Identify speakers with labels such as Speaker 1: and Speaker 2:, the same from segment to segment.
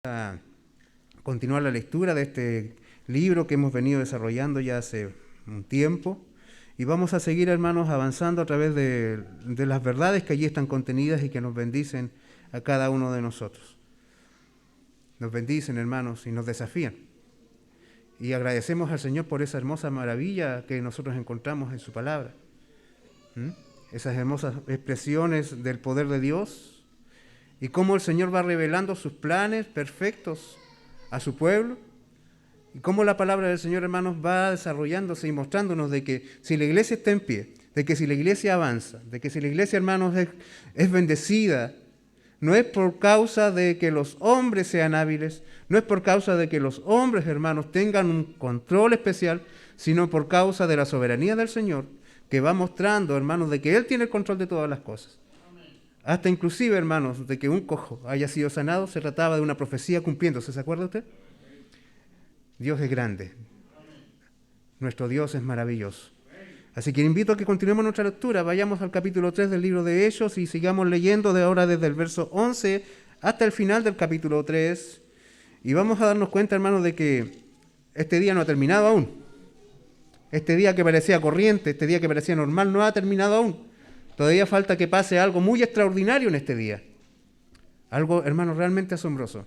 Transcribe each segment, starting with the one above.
Speaker 1: A continuar la lectura de este libro que hemos venido desarrollando ya hace un tiempo y vamos a seguir, hermanos, avanzando a través de las verdades que allí están contenidas y que nos bendicen a cada uno de nosotros. Nos bendicen, hermanos, y nos desafían. Y agradecemos al Señor por esa hermosa maravilla que nosotros encontramos en su palabra. Esas hermosas expresiones del poder de Dios y cómo el Señor va revelando sus planes perfectos a su pueblo y cómo la palabra del Señor, hermanos, va desarrollándose y mostrándonos de que si la iglesia está en pie, de que si la iglesia avanza, de que si la iglesia, hermanos, es bendecida, no es por causa de que los hombres sean hábiles, no es por causa de que los hombres, hermanos, tengan un control especial, sino por causa de la soberanía del Señor, que va mostrando, hermanos, de que Él tiene el control de todas las cosas. Hasta inclusive, hermanos, de que un cojo haya sido sanado, se trataba de una profecía cumpliéndose. ¿Se acuerda usted? Dios es grande. Nuestro Dios es maravilloso. Así que invito a que continuemos nuestra lectura. Vayamos al capítulo 3 del libro de Hechos y sigamos leyendo de ahora desde el verso 11 hasta el final del capítulo 3. Y vamos a darnos cuenta, hermanos, de que este día no ha terminado aún. Este día que parecía corriente, este día que parecía normal, no ha terminado aún. Todavía falta que pase algo muy extraordinario en este día. Algo, hermano, realmente asombroso.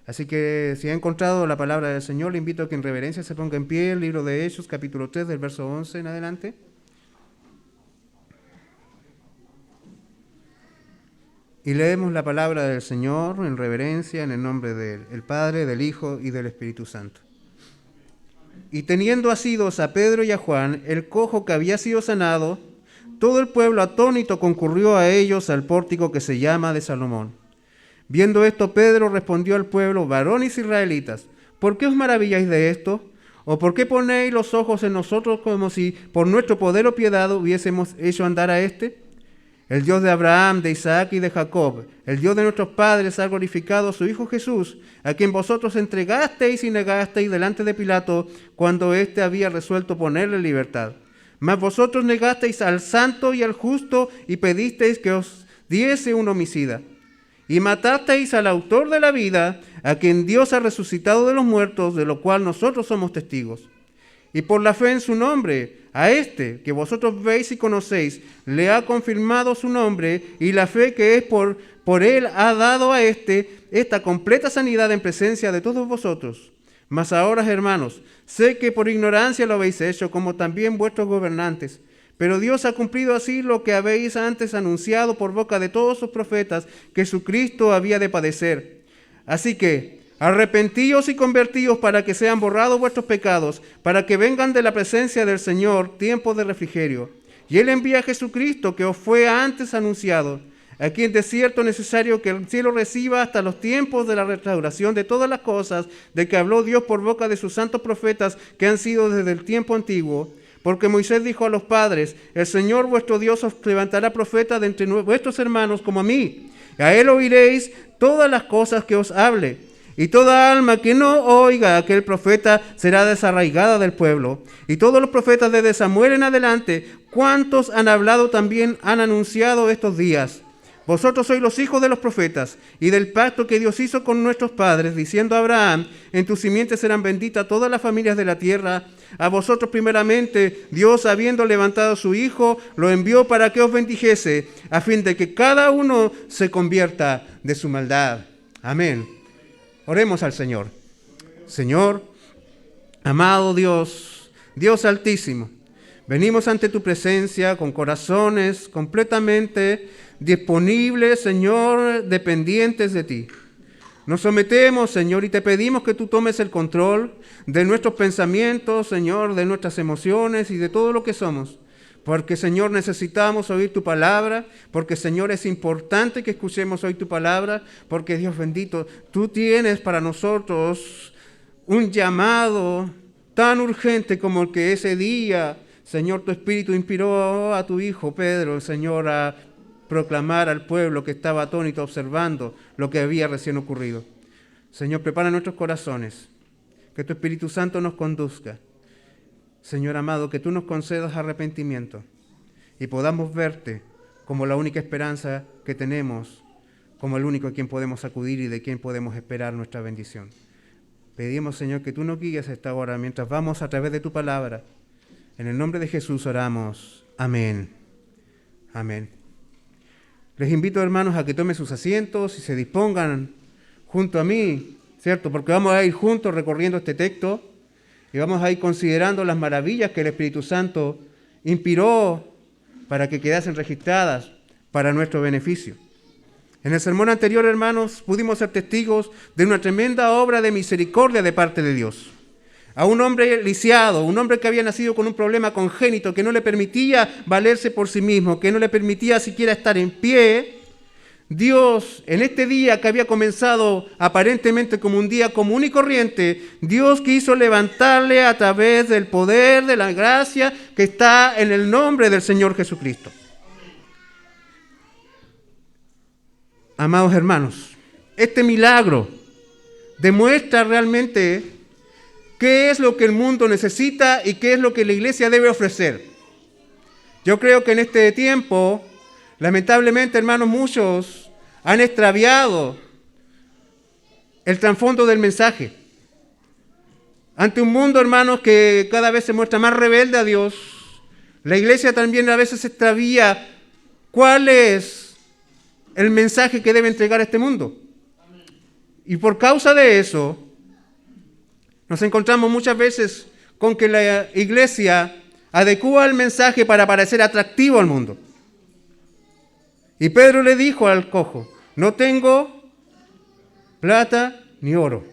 Speaker 1: Así que si ha encontrado la palabra del Señor, le invito a que en reverencia se ponga en pie el libro de Hechos, capítulo 3, del verso 11 en adelante. Y leemos la palabra del Señor en reverencia, en el nombre del Padre, del Hijo y del Espíritu Santo. Y teniendo asidos a Pedro y a Juan, el cojo que había sido sanado, todo el pueblo atónito concurrió a ellos al pórtico que se llama de Salomón. Viendo esto, Pedro respondió al pueblo: varones israelitas, ¿por qué os maravilláis de esto? ¿O por qué ponéis los ojos en nosotros como si por nuestro poder o piedad hubiésemos hecho andar a éste? El Dios de Abraham, de Isaac y de Jacob, el Dios de nuestros padres, ha glorificado a su Hijo Jesús, a quien vosotros entregasteis y negasteis delante de Pilato, cuando éste había resuelto ponerle en libertad. Mas vosotros negasteis al santo y al justo y pedisteis que os diese un homicida. Y matasteis al autor de la vida, a quien Dios ha resucitado de los muertos, de lo cual nosotros somos testigos. Y por la fe en su nombre, a este que vosotros veis y conocéis, le ha confirmado su nombre, y la fe que es por él ha dado a esta completa sanidad en presencia de todos vosotros. Mas ahora, hermanos, sé que por ignorancia lo habéis hecho, como también vuestros gobernantes. Pero Dios ha cumplido así lo que habéis antes anunciado por boca de todos sus profetas, que su Cristo había de padecer. Así que arrepentíos y convertíos para que sean borrados vuestros pecados, para que vengan de la presencia del Señor tiempos de refrigerio. Y Él envía a Jesucristo, que os fue antes anunciado, a quien de cierto es necesario que el cielo reciba hasta los tiempos de la restauración de todas las cosas, de que habló Dios por boca de sus santos profetas que han sido desde el tiempo antiguo. Porque Moisés dijo a los padres: el Señor vuestro Dios os levantará profeta de entre vuestros hermanos como a mí. A él oiréis todas las cosas que os hable. Y toda alma que no oiga a aquel profeta será desarraigada del pueblo. Y todos los profetas desde Samuel en adelante, cuantos han hablado también han anunciado estos días. Vosotros sois los hijos de los profetas y del pacto que Dios hizo con nuestros padres, diciendo a Abraham: en tu simiente serán benditas todas las familias de la tierra. A vosotros primeramente, Dios, habiendo levantado a su Hijo, lo envió para que os bendijese, a fin de que cada uno se convierta de su maldad. Amén. Oremos al Señor. Señor, amado Dios, Dios altísimo, venimos ante tu presencia con corazones completamente disponibles, Señor, dependientes de ti. Nos sometemos, Señor, y te pedimos que tú tomes el control de nuestros pensamientos, Señor, de nuestras emociones y de todo lo que somos. Porque, Señor, necesitamos oír tu palabra, porque, Señor, es importante que escuchemos hoy tu palabra, porque, Dios bendito, tú tienes para nosotros un llamado tan urgente como el que ese día, Señor, tu Espíritu inspiró a tu Hijo Pedro, Señor, a proclamar al pueblo que estaba atónito observando lo que había recién ocurrido. Señor, prepara nuestros corazones, que tu Espíritu Santo nos conduzca. Señor amado, que tú nos concedas arrepentimiento y podamos verte como la única esperanza que tenemos como el único a quien podemos acudir y de quien podemos esperar nuestra bendición. Pedimos, Señor, que tú nos guíes a esta hora mientras vamos a través de tu palabra. En el nombre de Jesús oramos. Amén. Amén. Les invito, hermanos, a que tomen sus asientos y se dispongan junto a mí, ¿cierto? Porque vamos a ir juntos recorriendo este texto y vamos a ir considerando las maravillas que el Espíritu Santo inspiró para que quedasen registradas para nuestro beneficio. En el sermón anterior, hermanos, pudimos ser testigos de una tremenda obra de misericordia de parte de Dios. A un hombre lisiado, un hombre que había nacido con un problema congénito, que no le permitía valerse por sí mismo, que no le permitía siquiera estar en pie, Dios, en este día que había comenzado aparentemente como un día común y corriente, Dios quiso levantarle a través del poder de la gracia que está en el nombre del Señor Jesucristo. Amados hermanos, este milagro demuestra realmente qué es lo que el mundo necesita y qué es lo que la iglesia debe ofrecer. Yo creo que en este tiempo, lamentablemente, hermanos, muchos han extraviado el trasfondo del mensaje. Ante un mundo, hermanos, que cada vez se muestra más rebelde a Dios, la iglesia también a veces extravía cuál es el mensaje que debe entregar a este mundo. Y por causa de eso, nos encontramos muchas veces con que la iglesia adecúa el mensaje para parecer atractivo al mundo. Y Pedro le dijo al cojo, no tengo plata ni oro.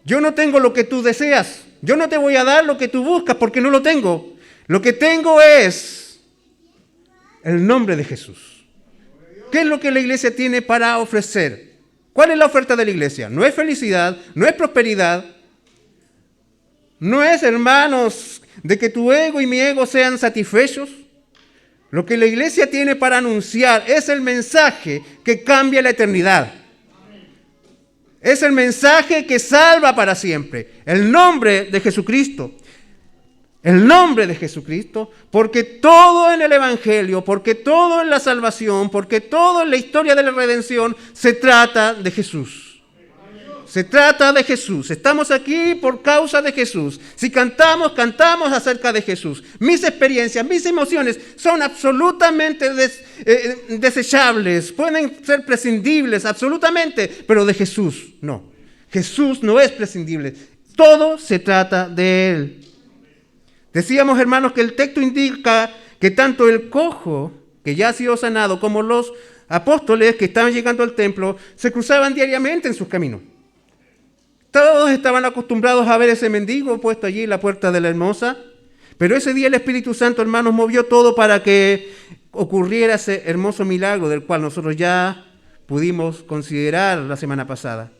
Speaker 1: Yo no tengo lo que tú deseas. Yo no te voy a dar lo que tú buscas porque no lo tengo. Lo que tengo es el nombre de Jesús. ¿Qué es lo que la iglesia tiene para ofrecer? ¿Cuál es la oferta de la iglesia? No es felicidad, no es prosperidad, no es, hermanos, de que tu ego y mi ego sean satisfechos. Lo que la iglesia tiene para anunciar es el mensaje que cambia la eternidad. Es el mensaje que salva para siempre. El nombre de Jesucristo. El nombre de Jesucristo, porque todo en el Evangelio, porque todo en la salvación, porque todo en la historia de la redención se trata de Jesús. Se trata de Jesús. Estamos aquí por causa de Jesús. Si cantamos, cantamos acerca de Jesús. Mis experiencias, mis emociones son absolutamente desechables, pueden ser prescindibles, absolutamente, pero de Jesús no. Jesús no es prescindible. Todo se trata de Él. Decíamos, hermanos, que el texto indica que tanto el cojo, que ya ha sido sanado, como los apóstoles que estaban llegando al templo, se cruzaban diariamente en sus caminos. Todos estaban acostumbrados a ver ese mendigo puesto allí en la puerta de la hermosa, pero ese día el Espíritu Santo, hermanos, movió todo para que ocurriera ese hermoso milagro del cual nosotros ya pudimos considerar la semana pasada.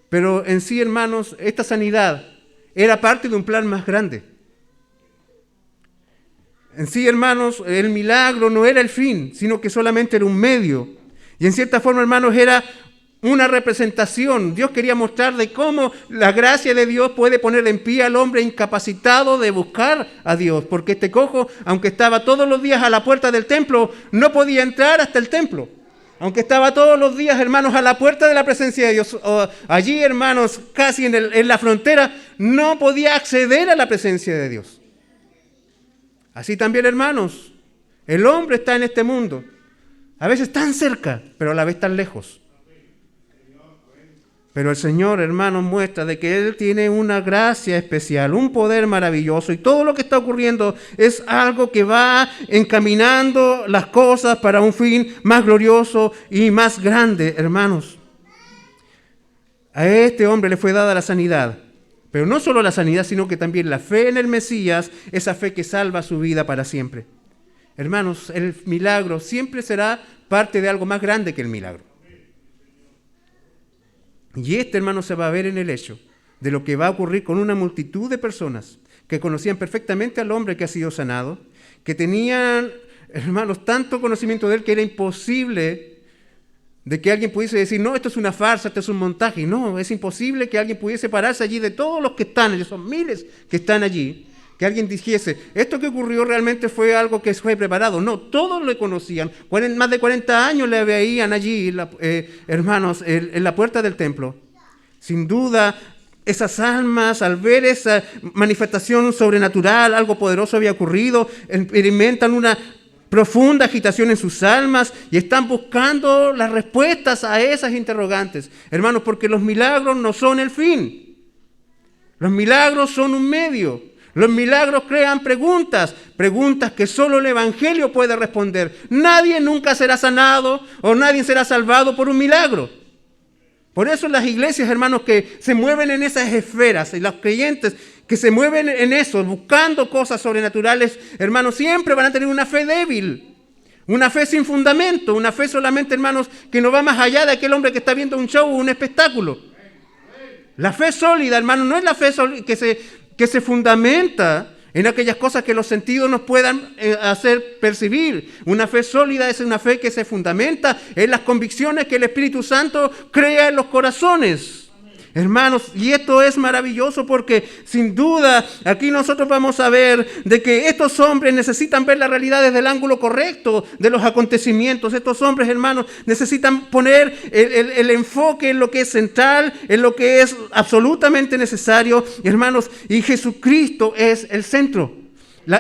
Speaker 1: Pero en sí, hermanos, esta sanidad era parte de un plan más grande. En sí, hermanos, el milagro no era el fin, sino que solamente era un medio. Y en cierta forma, hermanos, era una representación. Dios quería mostrar de cómo la gracia de Dios puede poner en pie al hombre incapacitado de buscar a Dios. Porque este cojo, aunque estaba todos los días a la puerta del templo, no podía entrar hasta el templo. Aunque estaba todos los días, hermanos, a la puerta de la presencia de Dios, allí, hermanos, casi en la frontera, no podía acceder a la presencia de Dios. Así también, hermanos, el hombre está en este mundo, a veces tan cerca, pero a la vez tan lejos. Pero el Señor, hermanos, muestra de que Él tiene una gracia especial, un poder maravilloso, y todo lo que está ocurriendo es algo que va encaminando las cosas para un fin más glorioso y más grande, hermanos. A este hombre le fue dada la sanidad. Pero no solo la sanidad, sino que también la fe en el Mesías, esa fe que salva su vida para siempre. Hermanos, el milagro siempre será parte de algo más grande que el milagro. Y hermano, se va a ver en el hecho de lo que va a ocurrir con una multitud de personas que conocían perfectamente al hombre que ha sido sanado, que tenían, hermanos, tanto conocimiento de él que era imposible de que alguien pudiese decir, no, esto es una farsa, esto es un montaje. No, es imposible que alguien pudiese pararse allí de todos los que están allí, son miles que están allí, que alguien dijese, esto que ocurrió realmente fue algo que fue preparado. No, todos le conocían. Más de 40 años le veían allí, hermanos, en la puerta del templo. Sin duda, esas almas, al ver esa manifestación sobrenatural, algo poderoso había ocurrido, experimentan una profunda agitación en sus almas y están buscando las respuestas a esas interrogantes. Hermanos, porque los milagros no son el fin. Los milagros son un medio. Los milagros crean preguntas que solo el Evangelio puede responder. Nadie nunca será sanado o nadie será salvado por un milagro. Por eso las iglesias, hermanos, que se mueven en esas esferas, y los creyentes que se mueven en eso, buscando cosas sobrenaturales, hermanos, siempre van a tener una fe débil, una fe sin fundamento, una fe solamente, hermanos, que no va más allá de aquel hombre que está viendo un show o un espectáculo. La fe sólida, hermanos, no es la fe que se fundamenta en aquellas cosas que los sentidos nos puedan hacer percibir. Una fe sólida es una fe que se fundamenta en las convicciones que el Espíritu Santo crea en los corazones. Hermanos, y esto es maravilloso porque sin duda aquí nosotros vamos a ver de que estos hombres necesitan ver la realidad desde el ángulo correcto de los acontecimientos. Estos hombres, hermanos, necesitan poner el enfoque en lo que es central, en lo que es absolutamente necesario. Hermanos, y Jesucristo es el centro.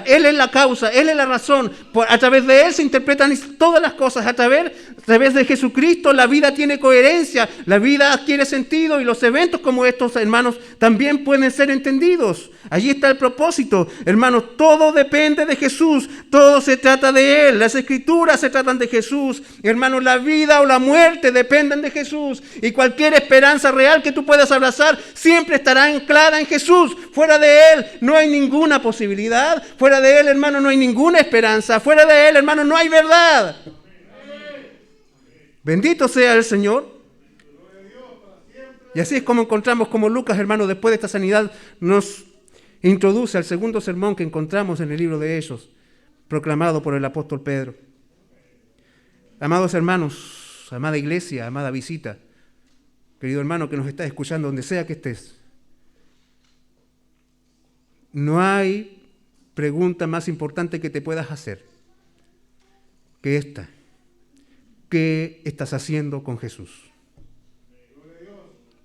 Speaker 1: Él es la causa, Él es la razón. A través de Él se interpretan todas las cosas. A través de Jesucristo la vida tiene coherencia, la vida adquiere sentido y los eventos como estos, hermanos, también pueden ser entendidos. Allí está el propósito. Hermanos, todo depende de Jesús, todo se trata de Él. Las Escrituras se tratan de Jesús. Hermanos, la vida o la muerte dependen de Jesús. Y cualquier esperanza real que tú puedas abrazar siempre estará anclada en Jesús. Fuera de Él no hay ninguna posibilidad. Fuera de Él, hermano, no hay ninguna esperanza. Fuera de Él, hermano, no hay verdad. Bendito sea el Señor. Y así es como encontramos como Lucas, hermano, después de esta sanidad, nos introduce al segundo sermón que encontramos en el libro de Hechos, proclamado por el apóstol Pedro. Amados hermanos, amada iglesia, amada visita, querido hermano que nos estás escuchando donde sea que estés, no hay pregunta más importante que te puedas hacer que esta. ¿Qué estás haciendo con Jesús?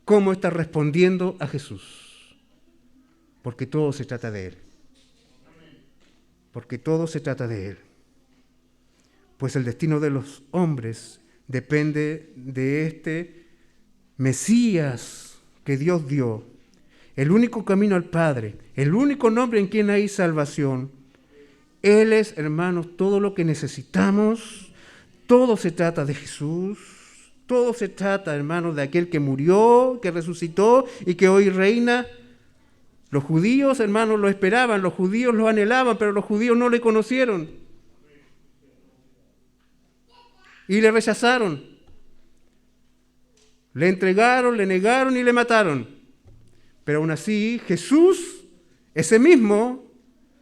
Speaker 1: ¿Cómo estás respondiendo a Jesús? Porque todo se trata de Él. Porque todo se trata de Él. Pues el destino de los hombres depende de este Mesías que Dios dio. El único camino al Padre, el único nombre en quien hay salvación. Él es, hermanos, todo lo que necesitamos. Todo se trata de Jesús. Todo se trata, hermanos, de aquel que murió, que resucitó y que hoy reina. Los judíos, hermanos, lo esperaban, los judíos lo anhelaban, pero los judíos no le conocieron. Y le rechazaron. Le entregaron, le negaron y le mataron. Pero aún así, Jesús, ese mismo,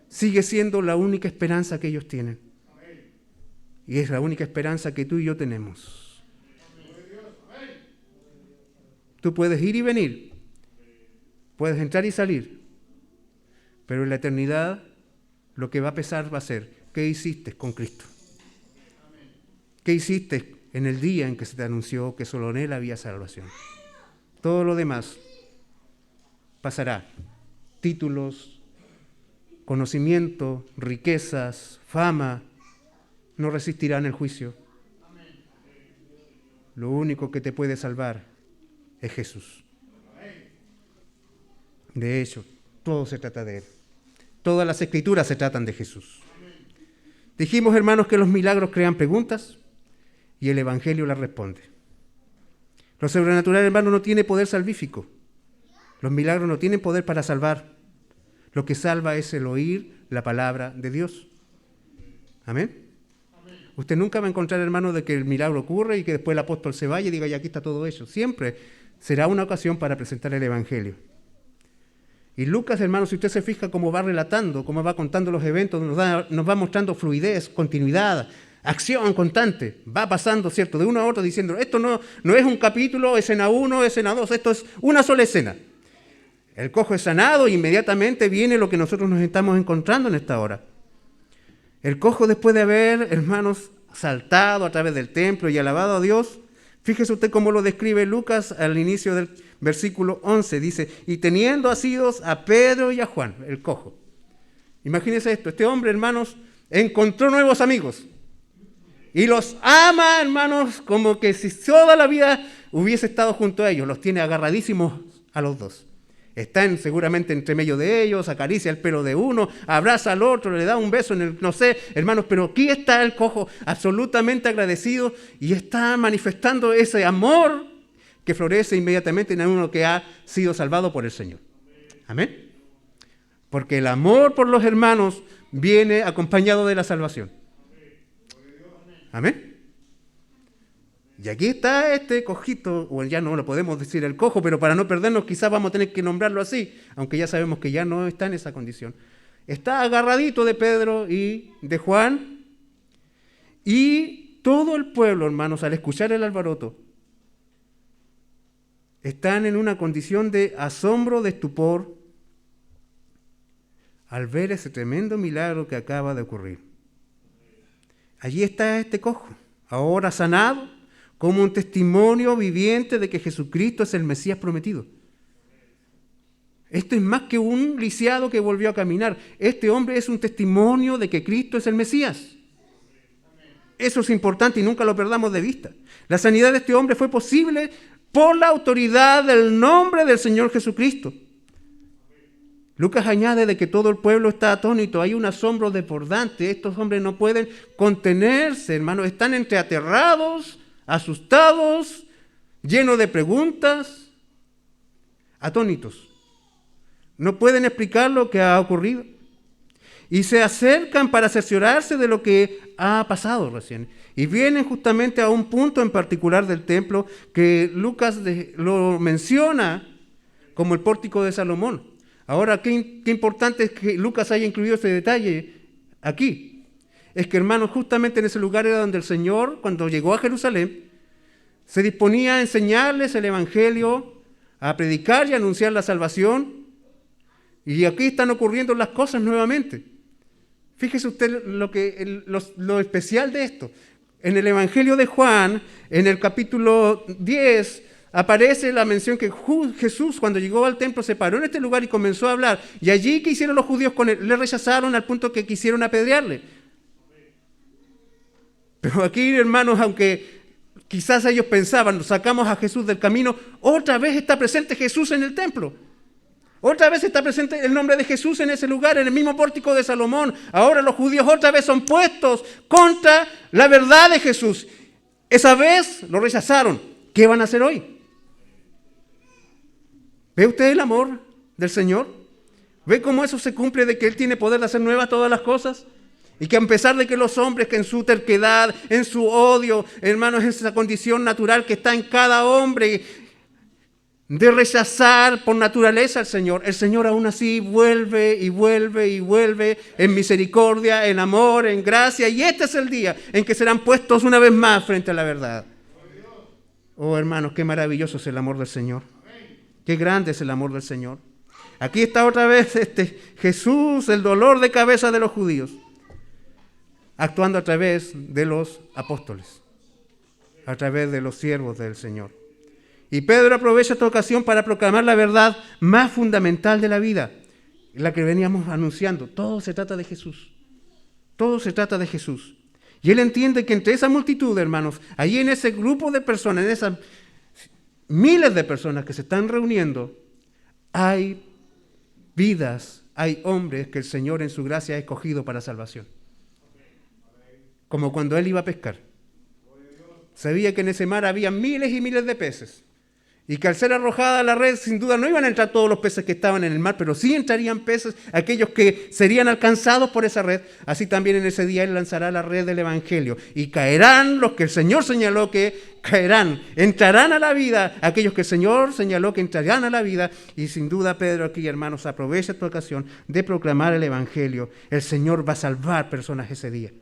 Speaker 1: sigue siendo la única esperanza que ellos tienen. Y es la única esperanza que tú y yo tenemos. Tú puedes ir y venir, puedes entrar y salir, pero en la eternidad lo que va a pesar va a ser, ¿qué hiciste con Cristo? ¿Qué hiciste en el día en que se te anunció que solo en Él había salvación? Todo lo demás pasará. Títulos, conocimiento, riquezas, fama, no resistirán el juicio. Lo único que te puede salvar es Jesús. De hecho, todo se trata de Él. Todas las Escrituras se tratan de Jesús. Dijimos, hermanos, que los milagros crean preguntas y el Evangelio las responde. Lo sobrenatural, hermano, no tiene poder salvífico. Los milagros no tienen poder para salvar. Lo que salva es el oír la palabra de Dios. Amén. Usted nunca va a encontrar, hermano, de que el milagro ocurre y que después el apóstol se vaya y diga, ya aquí está todo hecho. Siempre será una ocasión para presentar el Evangelio. Y Lucas, hermano, si usted se fija cómo va relatando, cómo va contando los eventos, nos va mostrando fluidez, continuidad, acción constante. Va pasando, ¿cierto?, de uno a otro diciendo, esto no es un capítulo, escena 1, escena 2, esto es una sola escena. El cojo es sanado e inmediatamente viene lo que nosotros nos estamos encontrando en esta hora. El cojo, después de haber, hermanos, saltado a través del templo y alabado a Dios, fíjese usted cómo lo describe Lucas al inicio del versículo 11. Dice, y teniendo asidos a Pedro y a Juan, el cojo. Imagínense esto, este hombre, hermanos, encontró nuevos amigos. Y los ama, hermanos, como que si toda la vida hubiese estado junto a ellos. Los tiene agarradísimos a los dos. Están seguramente entre medio de ellos, acaricia el pelo de uno, abraza al otro, le da un beso en el, no sé, hermanos, pero aquí está el cojo absolutamente agradecido y está manifestando ese amor que florece inmediatamente en uno que ha sido salvado por el Señor. Amén. Porque el amor por los hermanos viene acompañado de la salvación. Amén. Y aquí está este cojito, o ya no lo podemos decir el cojo, pero para no perdernos quizás vamos a tener que nombrarlo así, aunque ya sabemos que ya no está en esa condición. Está agarradito de Pedro y de Juan, y todo el pueblo, hermanos, al escuchar el alboroto, están en una condición de asombro, de estupor, al ver ese tremendo milagro que acaba de ocurrir. Allí está este cojo, ahora sanado, como un testimonio viviente de que Jesucristo es el Mesías prometido. Esto es más que un lisiado que volvió a caminar. Este hombre es un testimonio de que Cristo es el Mesías. Eso es importante y nunca lo perdamos de vista. La sanidad de este hombre fue posible por la autoridad del nombre del Señor Jesucristo. Lucas añade de que todo el pueblo está atónito, hay un asombro desbordante. Estos hombres no pueden contenerse, hermanos, están entre aterrados, asustados, llenos de preguntas, atónitos. No pueden explicar lo que ha ocurrido. Y se acercan para cerciorarse de lo que ha pasado recién. Y vienen justamente a un punto en particular del templo que Lucas lo menciona como el pórtico de Salomón. Ahora, qué importante es que Lucas haya incluido ese detalle aquí. Es que, hermanos, justamente en ese lugar era donde el Señor, cuando llegó a Jerusalén, se disponía a enseñarles el Evangelio, a predicar y anunciar la salvación. Y aquí están ocurriendo las cosas nuevamente. Fíjese usted lo especial de esto. En el Evangelio de Juan, en el capítulo 10, aparece la mención que Jesús, cuando llegó al templo, se paró en este lugar y comenzó a hablar. Y allí, ¿qué hicieron los judíos con él? Le rechazaron al punto que quisieron apedrearle. Pero aquí, hermanos, aunque quizás ellos pensaban, sacamos a Jesús del camino, otra vez está presente Jesús en el templo. Otra vez está presente el nombre de Jesús en ese lugar, en el mismo pórtico de Salomón. Ahora los judíos otra vez son puestos contra la verdad de Jesús. Esa vez lo rechazaron. ¿Qué van a hacer hoy? ¿Ve usted el amor del Señor? ¿Ve cómo eso se cumple de que Él tiene poder de hacer nuevas todas las cosas? Y que a pesar de que los hombres, que en su terquedad, en su odio, hermanos, en esa condición natural que está en cada hombre, de rechazar por naturaleza al Señor, el Señor aún así vuelve y vuelve y vuelve en misericordia, en amor, en gracia. Y este es el día en que serán puestos una vez más frente a la verdad. Oh, hermanos, qué maravilloso es el amor del Señor. Qué grande es el amor del Señor. Aquí está otra vez Jesús, el dolor de cabeza de los judíos, actuando a través de los apóstoles, a través de los siervos del Señor. Y Pedro aprovecha esta ocasión para proclamar la verdad más fundamental de la vida, la que veníamos anunciando. Todo se trata de Jesús. Todo se trata de Jesús. Y él entiende que entre esa multitud, hermanos, allí en ese grupo de personas, en esas miles de personas que se están reuniendo, hay vidas, hay hombres que el Señor en su gracia ha escogido para salvación. Como cuando él iba a pescar. Sabía que en ese mar había miles y miles de peces. Y que al ser arrojada la red, sin duda no iban a entrar todos los peces que estaban en el mar, pero sí entrarían peces, aquellos que serían alcanzados por esa red. Así también en ese día Él lanzará la red del Evangelio. Y caerán los que el Señor señaló que caerán. Entrarán a la vida aquellos que el Señor señaló que entrarán a la vida. Y sin duda Pedro aquí, hermanos, aprovecha esta ocasión de proclamar el Evangelio. El Señor va a salvar personas ese día.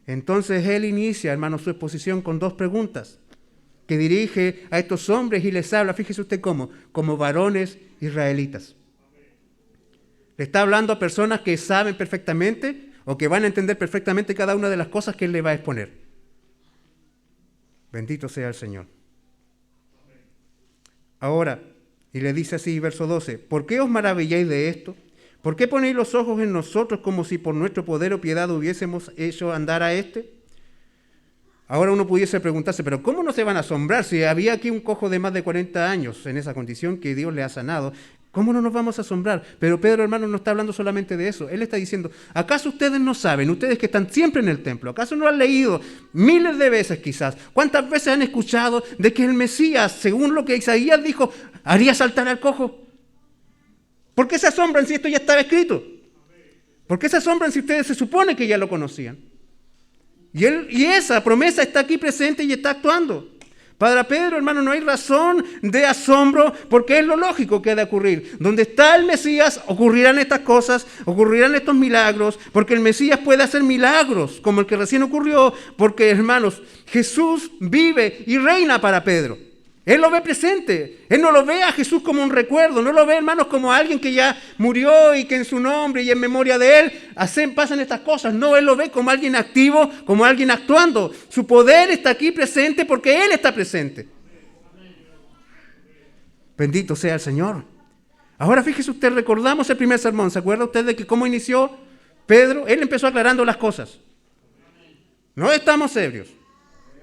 Speaker 1: Entonces Él inicia, hermanos, su exposición con dos preguntas que dirige a estos hombres y les habla, fíjese usted cómo, como varones israelitas. Le está hablando a personas que saben perfectamente o que van a entender perfectamente cada una de las cosas que Él le va a exponer. Bendito sea el Señor. Ahora, y le dice así, verso 12, ¿por qué os maravilláis de esto? ¿Por qué ponéis los ojos en nosotros como si por nuestro poder o piedad hubiésemos hecho andar a este? Ahora uno pudiese preguntarse, pero ¿cómo no se van a asombrar si había aquí un cojo de más de 40 años en esa condición que Dios le ha sanado? ¿Cómo no nos vamos a asombrar? Pero Pedro, hermano, no está hablando solamente de eso. Él está diciendo, ¿acaso ustedes no saben, ustedes que están siempre en el templo, acaso no han leído miles de veces quizás? ¿Cuántas veces han escuchado de que el Mesías, según lo que Isaías dijo, haría saltar al cojo? ¿Por qué se asombran si esto ya estaba escrito? ¿Por qué se asombran si ustedes se supone que ya lo conocían? Y esa promesa está aquí presente y está actuando. Para Pedro, hermano, no hay razón de asombro porque es lo lógico que ha de ocurrir. Donde está el Mesías ocurrirán estas cosas, ocurrirán estos milagros, porque el Mesías puede hacer milagros como el que recién ocurrió, porque, hermanos, Jesús vive y reina para Pedro. Él lo ve presente. Él no lo ve a Jesús como un recuerdo, no lo ve, hermanos, como alguien que ya murió y que en su nombre y en memoria de Él pasan estas cosas. No, Él lo ve como alguien activo, como alguien actuando. Su poder está aquí presente porque Él está presente. Bendito sea el Señor. Ahora fíjese usted, recordamos el primer sermón. ¿Se acuerda usted de que cómo inició Pedro? Él empezó aclarando las cosas. No estamos ebrios.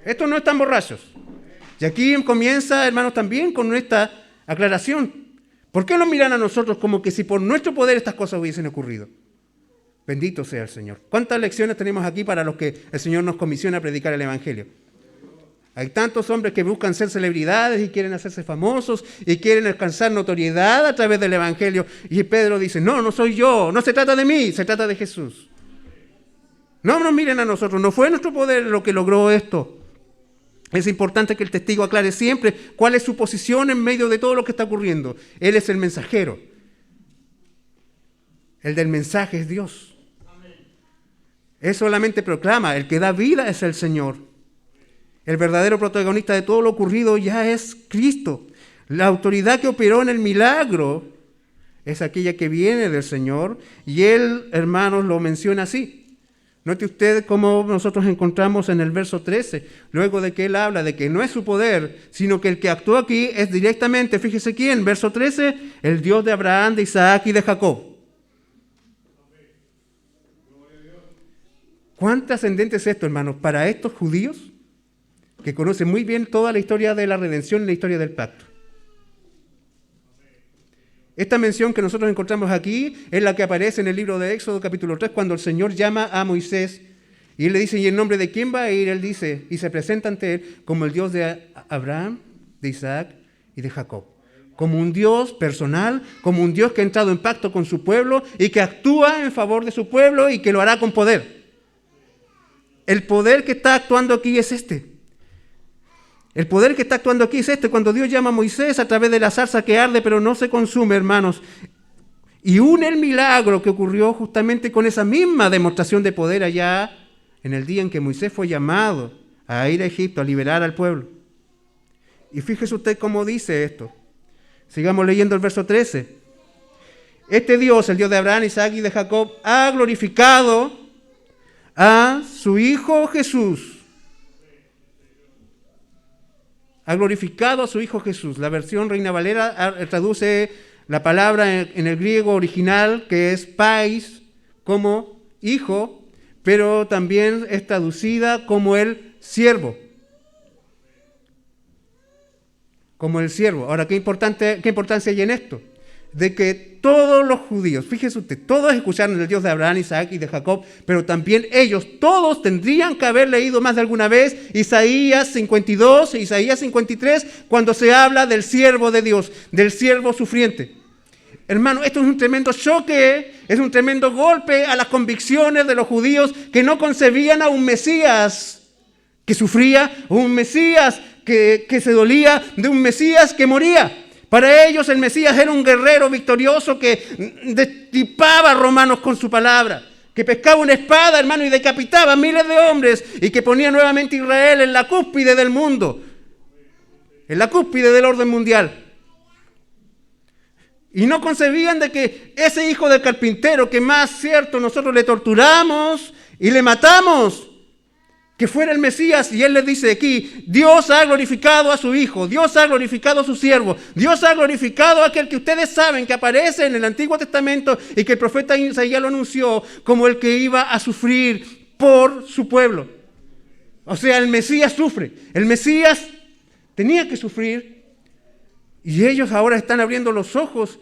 Speaker 1: Estos no están borrachos. Y aquí comienza, hermanos, también con esta aclaración. ¿Por qué nos miran a nosotros como que si por nuestro poder estas cosas hubiesen ocurrido? Bendito sea el Señor. ¿Cuántas lecciones tenemos aquí para los que el Señor nos comisiona a predicar el Evangelio? Hay tantos hombres que buscan ser celebridades y quieren hacerse famosos y quieren alcanzar notoriedad a través del Evangelio. Y Pedro dice, no soy yo, no se trata de mí, se trata de Jesús. No nos miren a nosotros, no fue nuestro poder lo que logró esto. Es importante que el testigo aclare siempre cuál es su posición en medio de todo lo que está ocurriendo. Él es el mensajero. El del mensaje es Dios. Él solamente proclama, el que da vida es el Señor. El verdadero protagonista de todo lo ocurrido ya es Cristo. La autoridad que operó en el milagro es aquella que viene del Señor. Y Él, hermanos, lo menciona así. Note usted cómo nosotros encontramos en el verso 13, luego de que él habla de que no es su poder, sino que el que actúa aquí es directamente, fíjese quién, verso 13, el Dios de Abraham, de Isaac y de Jacob. ¿Cuán trascendente es esto, hermanos, para estos judíos que conocen muy bien toda la historia de la redención y la historia del pacto? Esta mención que nosotros encontramos aquí es la que aparece en el libro de Éxodo capítulo 3 cuando el Señor llama a Moisés y él le dice, ¿y en nombre de quién va a ir? Él dice, y se presenta ante él como el Dios de Abraham, de Isaac y de Jacob. Como un Dios personal, como un Dios que ha entrado en pacto con su pueblo y que actúa en favor de su pueblo y que lo hará con poder. El poder que está actuando aquí es este. El poder que está actuando aquí es este, cuando Dios llama a Moisés a través de la zarza que arde pero no se consume, hermanos, y une el milagro que ocurrió justamente con esa misma demostración de poder allá en el día en que Moisés fue llamado a ir a Egipto a liberar al pueblo. Y fíjese usted cómo dice esto. Sigamos leyendo el verso 13. Este Dios, el Dios de Abraham, Isaac y de Jacob, ha glorificado a su Hijo Jesús. Ha glorificado a su Hijo Jesús. La versión Reina Valera traduce la palabra en el griego original, que es pais, como hijo, pero también es traducida como el siervo. Como el siervo. Ahora, ¿qué importancia hay en esto? De que todos los judíos, fíjese usted, todos escucharon el Dios de Abraham, Isaac y de Jacob, pero también ellos, todos tendrían que haber leído más de alguna vez Isaías 52, Isaías 53, cuando se habla del siervo de Dios, del siervo sufriente. Hermano, esto es un tremendo choque, es un tremendo golpe a las convicciones de los judíos que no concebían a un Mesías que sufría, un Mesías que se dolía, de un Mesías que moría. Para ellos el Mesías era un guerrero victorioso que destripaba a romanos con su palabra, que pescaba una espada, hermano, y decapitaba a miles de hombres y que ponía nuevamente a Israel en la cúspide del mundo, en la cúspide del orden mundial. Y no concebían de que ese hijo del carpintero, que más cierto nosotros le torturamos y le matamos, que fuera el Mesías. Y él les dice aquí, Dios ha glorificado a su Hijo, Dios ha glorificado a su siervo, Dios ha glorificado a aquel que ustedes saben que aparece en el Antiguo Testamento y que el profeta Isaías lo anunció como el que iba a sufrir por su pueblo. O sea, el Mesías sufre, el Mesías tenía que sufrir. Y ellos ahora están abriendo los ojos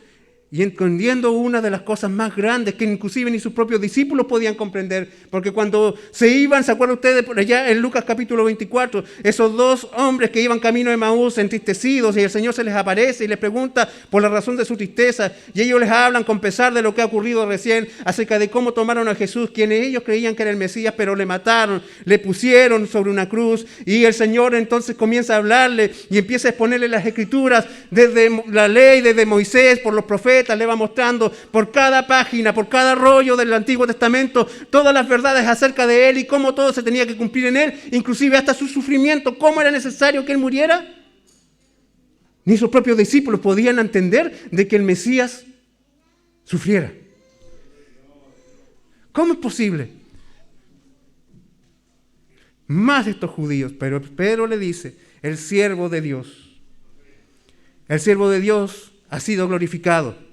Speaker 1: y entendiendo una de las cosas más grandes que inclusive ni sus propios discípulos podían comprender. Porque cuando se iban, ¿se acuerdan ustedes por allá en Lucas capítulo 24? Esos dos hombres que iban camino de Emaús entristecidos y el Señor se les aparece y les pregunta por la razón de su tristeza. Y ellos les hablan con pesar de lo que ha ocurrido recién acerca de cómo tomaron a Jesús, quienes ellos creían que era el Mesías, pero le mataron, le pusieron sobre una cruz. Y el Señor entonces comienza a hablarle y empieza a exponerle las escrituras desde la ley, desde Moisés, por los profetas. Le va mostrando por cada página, por cada rollo del Antiguo Testamento, todas las verdades acerca de Él y cómo todo se tenía que cumplir en Él, inclusive hasta su sufrimiento, cómo era necesario que Él muriera. Ni sus propios discípulos podían entender de que el Mesías sufriera. ¿Cómo es posible? Más estos judíos, pero Pedro le dice, el siervo de Dios ha sido glorificado.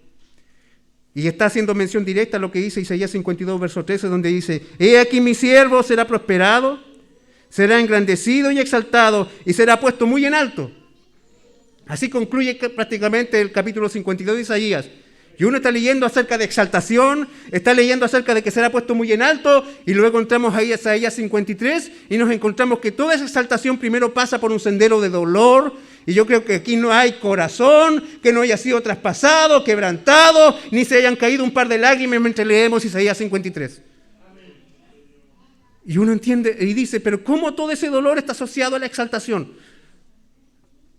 Speaker 1: Y está haciendo mención directa a lo que dice Isaías 52, verso 13, donde dice, he aquí mi siervo será prosperado, será engrandecido y exaltado, y será puesto muy en alto. Así concluye prácticamente el capítulo 52 de Isaías. Y uno está leyendo acerca de exaltación, está leyendo acerca de que será puesto muy en alto, y luego entramos ahí a Isaías 53, y nos encontramos que toda esa exaltación primero pasa por un sendero de dolor. Y yo creo que aquí no hay corazón que no haya sido traspasado, quebrantado, ni se hayan caído un par de lágrimas mientras leemos Isaías 53. Y uno entiende y dice, pero ¿cómo todo ese dolor está asociado a la exaltación?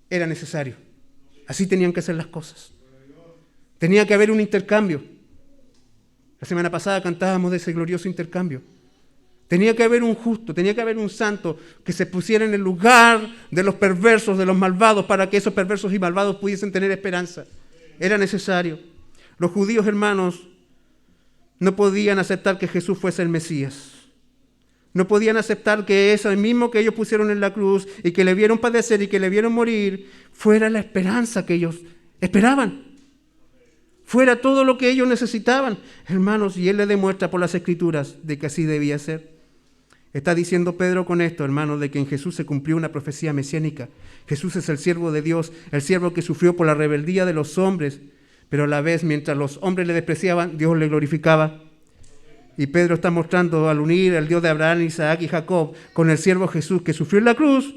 Speaker 1: Era necesario. Así tenían que ser las cosas. Tenía que haber un intercambio. La semana pasada cantábamos de ese glorioso intercambio. Tenía que haber un justo, tenía que haber un santo que se pusiera en el lugar de los perversos, de los malvados, para que esos perversos y malvados pudiesen tener esperanza. Era necesario. Los judíos, hermanos, no podían aceptar que Jesús fuese el Mesías. No podían aceptar que ese mismo que ellos pusieron en la cruz y que le vieron padecer y que le vieron morir, fuera la esperanza que ellos esperaban. Fuera todo lo que ellos necesitaban. Hermanos, y Él les demuestra por las Escrituras de que así debía ser. Está diciendo Pedro con esto, hermanos, de que en Jesús se cumplió una profecía mesiánica. Jesús es el siervo de Dios, el siervo que sufrió por la rebeldía de los hombres, pero a la vez, mientras los hombres le despreciaban, Dios le glorificaba. Y Pedro está mostrando, al unir al Dios de Abraham, Isaac y Jacob con el siervo Jesús que sufrió en la cruz,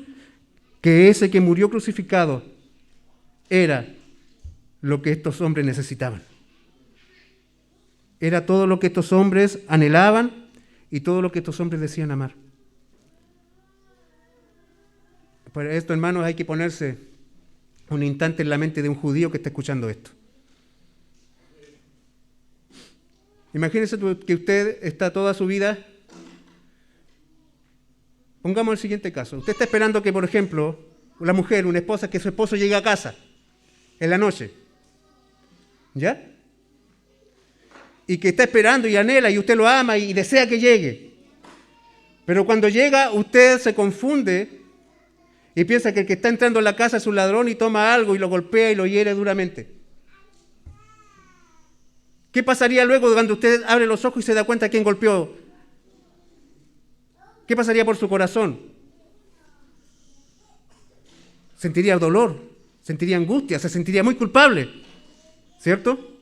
Speaker 1: que ese que murió crucificado era lo que estos hombres necesitaban. Era todo lo que estos hombres anhelaban y todo lo que estos hombres decían amar. Por esto, hermanos, hay que ponerse un instante en la mente de un judío que está escuchando esto. Imagínese que usted está toda su vida, pongamos el siguiente caso, usted está esperando que, por ejemplo, la mujer, una esposa, que su esposo llegue a casa en la noche, ¿ya? Y que está esperando y anhela y usted lo ama y desea que llegue. Pero cuando llega, usted se confunde y piensa que el que está entrando en la casa es un ladrón y toma algo y lo golpea y lo hiere duramente. ¿Qué pasaría luego cuando usted abre los ojos y se da cuenta quién golpeó? ¿Qué pasaría por su corazón? Sentiría dolor, sentiría angustia, se sentiría muy culpable, ¿cierto?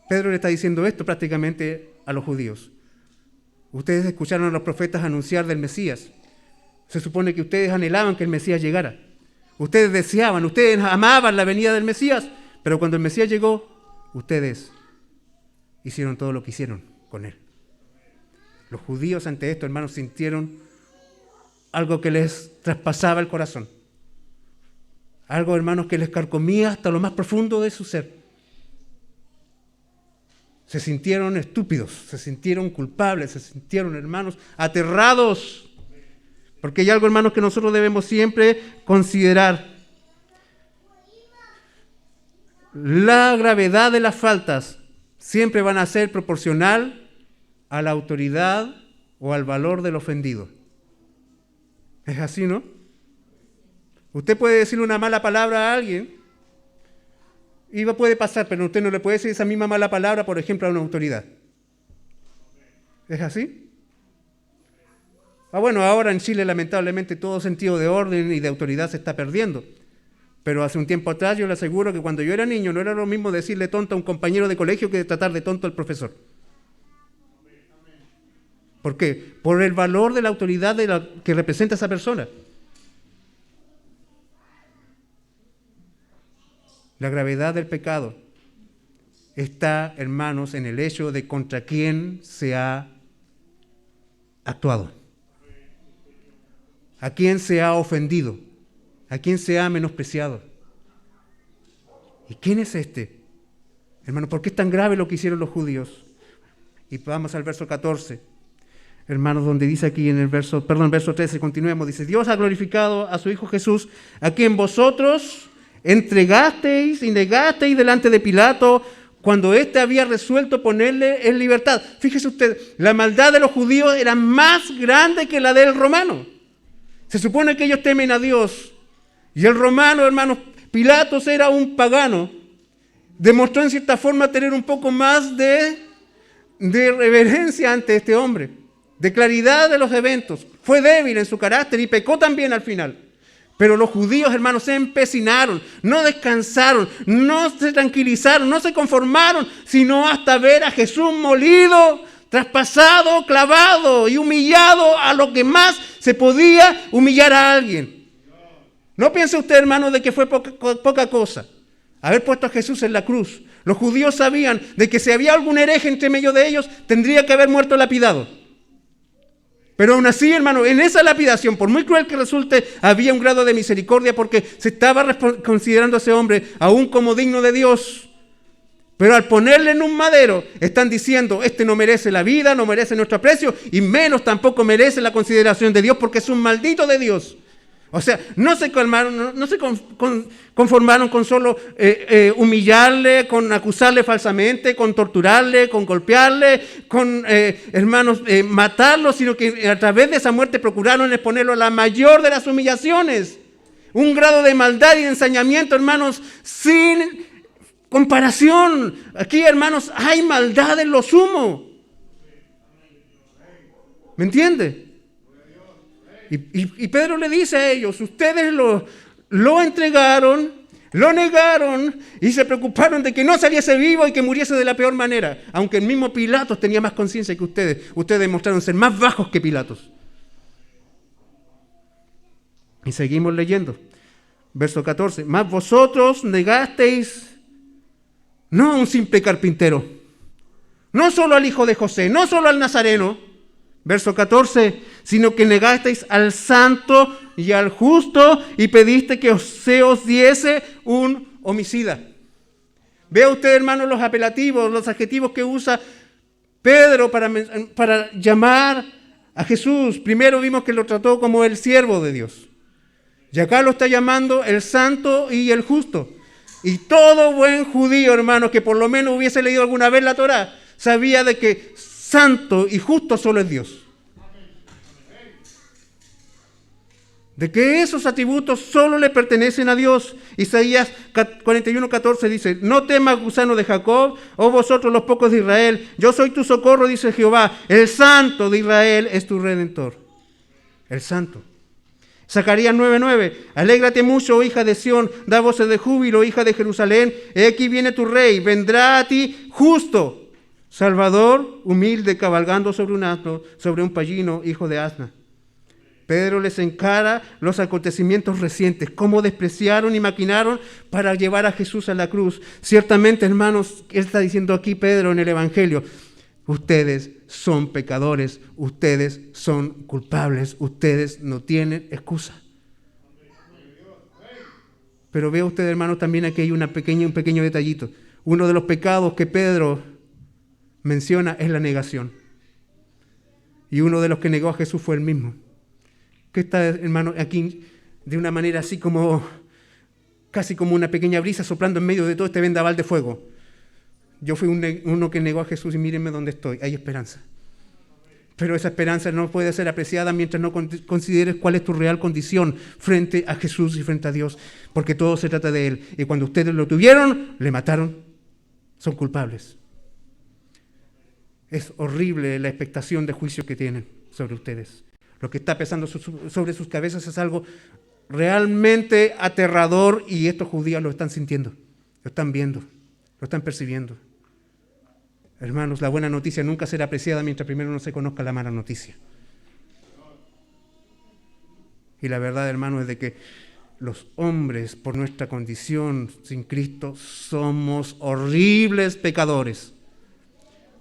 Speaker 1: Pedro le está diciendo esto prácticamente a los judíos. Ustedes escucharon a los profetas anunciar del Mesías. Se supone que ustedes anhelaban que el Mesías llegara. Ustedes deseaban, ustedes amaban la venida del Mesías, pero cuando el Mesías llegó, ustedes hicieron todo lo que hicieron con él. Los judíos ante esto, hermanos, sintieron algo que les traspasaba el corazón. Algo, hermanos, que les carcomía hasta lo más profundo de su ser. Se sintieron estúpidos, se sintieron culpables, se sintieron, hermanos, aterrados. Porque hay algo, hermanos, que nosotros debemos siempre considerar. la gravedad de las faltas siempre van a ser proporcional a la autoridad o al valor del ofendido. ¿Es así, no? Usted puede decirle una mala palabra a alguien y puede pasar, pero usted no le puede decir esa misma mala palabra, por ejemplo, a una autoridad. ¿Es así? Bueno, ahora en Chile lamentablemente todo sentido de orden y de autoridad se está perdiendo. Pero hace un tiempo atrás yo le aseguro que cuando yo era niño no era lo mismo decirle tonto a un compañero de colegio que tratar de tonto al profesor. ¿Por qué? Por el valor de la autoridad que representa esa persona. La gravedad del pecado está, hermanos, en el hecho de contra quién se ha actuado, a quién se ha ofendido, a quién se ha menospreciado. ¿Y quién es este? Hermano, ¿por qué es tan grave lo que hicieron los judíos? Y vamos al verso 14. Hermanos, donde dice aquí en el verso 13, continuemos, dice, Dios ha glorificado a su Hijo Jesús, a quien vosotros entregasteis y negasteis delante de Pilato, cuando éste había resuelto ponerle en libertad. Fíjese usted, la maldad de los judíos era más grande que la del romano. Se supone que ellos temen a Dios. Y el romano, hermanos, Pilatos era un pagano. Demostró en cierta forma tener un poco más de reverencia ante este hombre, de claridad de los eventos. Fue débil en su carácter y pecó también al final. Pero los judíos, hermanos, se empecinaron, no descansaron, no se tranquilizaron, no se conformaron, sino hasta ver a Jesús molido, traspasado, clavado y humillado a lo que más se podía humillar a alguien. No piense usted, hermano, de que fue poca cosa haber puesto a Jesús en la cruz. Los judíos sabían de que si había algún hereje entre medio de ellos, tendría que haber muerto lapidado. Pero aún así, hermano, en esa lapidación, por muy cruel que resulte, había un grado de misericordia porque se estaba considerando a ese hombre aún como digno de Dios. Pero al ponerle en un madero, están diciendo, este no merece la vida, no merece nuestro aprecio, y menos tampoco merece la consideración de Dios porque es un maldito de Dios. O sea, no se conformaron con solo humillarle, con acusarle falsamente, con torturarle, con golpearle, con, matarlo, sino que a través de esa muerte procuraron exponerlo a la mayor de las humillaciones. Un grado de maldad y de ensañamiento, hermanos, sin comparación. Aquí, hermanos, hay maldad en lo sumo. ¿Me entiende? Y Pedro le dice a ellos, ustedes lo entregaron, lo negaron y se preocuparon de que no saliese vivo y que muriese de la peor manera. Aunque el mismo Pilatos tenía más conciencia que ustedes. Ustedes demostraron ser más bajos que Pilatos. Y seguimos leyendo. Verso 14. Mas vosotros negasteis no a un simple carpintero, no solo al hijo de José, no solo al nazareno. Verso 14, sino que negasteis al santo y al justo y pediste que se os diese un homicida. Vea usted, hermano, los apelativos, los adjetivos que usa Pedro para llamar a Jesús. Primero vimos que lo trató como el siervo de Dios. Y acá lo está llamando el santo y el justo. Y todo buen judío, hermano, que por lo menos hubiese leído alguna vez la Torá, sabía de que santo y justo solo es Dios. De que esos atributos solo le pertenecen a Dios. Isaías 41:14 dice, no temas, gusano de Jacob, oh vosotros los pocos de Israel, yo soy tu socorro, dice Jehová, el santo de Israel es tu redentor. El santo. Zacarías 9:9, alégrate mucho, oh hija de Sión, da voces de júbilo, hija de Jerusalén, he aquí viene tu rey, vendrá a ti justo, Salvador, humilde, cabalgando sobre un asno, sobre un pollino, hijo de asna. Pedro les encara los acontecimientos recientes, cómo despreciaron y maquinaron para llevar a Jesús a la cruz. Ciertamente, hermanos, ¿qué está diciendo aquí Pedro en el Evangelio? Ustedes son pecadores, ustedes son culpables, ustedes no tienen excusa. Pero vea usted, hermanos, también aquí hay un pequeño detallito. Uno de los pecados que Pedro menciona es la negación. Y uno de los que negó a Jesús fue él mismo. Que está, hermano, aquí de una manera así como casi como una pequeña brisa soplando en medio de todo este vendaval de fuego. Yo fui uno que negó a Jesús y mírenme dónde estoy. Hay esperanza. Pero esa esperanza no puede ser apreciada mientras no consideres cuál es tu real condición frente a Jesús y frente a Dios, porque todo se trata de Él. Y cuando ustedes lo tuvieron, le mataron, son culpables. Es horrible la expectación de juicio que tienen sobre ustedes. Lo que está pesando sobre sus cabezas es algo realmente aterrador y estos judíos lo están sintiendo, lo están viendo, lo están percibiendo. Hermanos, la buena noticia nunca será apreciada mientras primero no se conozca la mala noticia. Y la verdad, hermanos, es de que los hombres, por nuestra condición sin Cristo, somos horribles pecadores.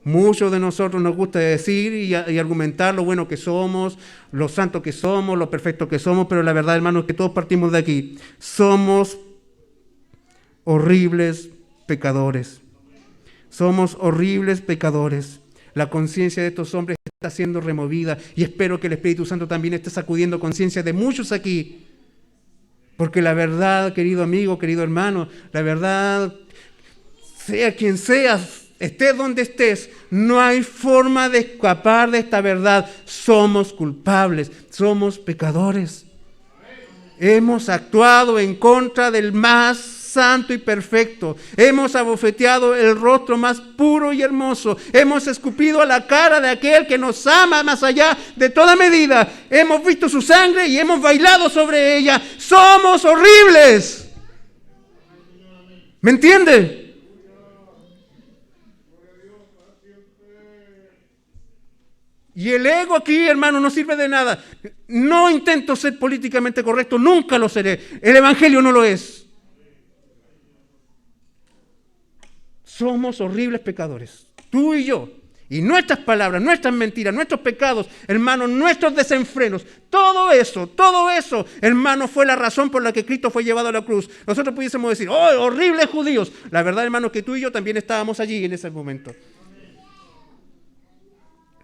Speaker 1: Muchos de nosotros nos gusta decir y argumentar lo bueno que somos, lo santo que somos, lo perfecto que somos, pero la verdad, hermanos, es que todos partimos de aquí. Somos horribles pecadores. Somos horribles pecadores. La conciencia de estos hombres está siendo removida y espero que el Espíritu Santo también esté sacudiendo conciencia de muchos aquí. Porque la verdad, querido amigo, querido hermano, la verdad, sea quien seas, estés donde estés, no hay forma de escapar de esta verdad. Somos culpables, somos pecadores. Hemos actuado en contra del más santo y perfecto. Hemos abofeteado el rostro más puro y hermoso. Hemos escupido a la cara de aquel que nos ama más allá de toda medida. Hemos visto su sangre y hemos bailado sobre ella. Somos horribles. ¿Me entiende? Y el ego aquí, hermano, no sirve de nada. No intento ser políticamente correcto, nunca lo seré. El Evangelio no lo es. Somos horribles pecadores, tú y yo. Y nuestras palabras, nuestras mentiras, nuestros pecados, hermanos, nuestros desenfrenos, todo eso, hermanos, fue la razón por la que Cristo fue llevado a la cruz. Nosotros pudiésemos decir, ¡oh, horribles judíos! La verdad, hermanos, que tú y yo también estábamos allí en ese momento.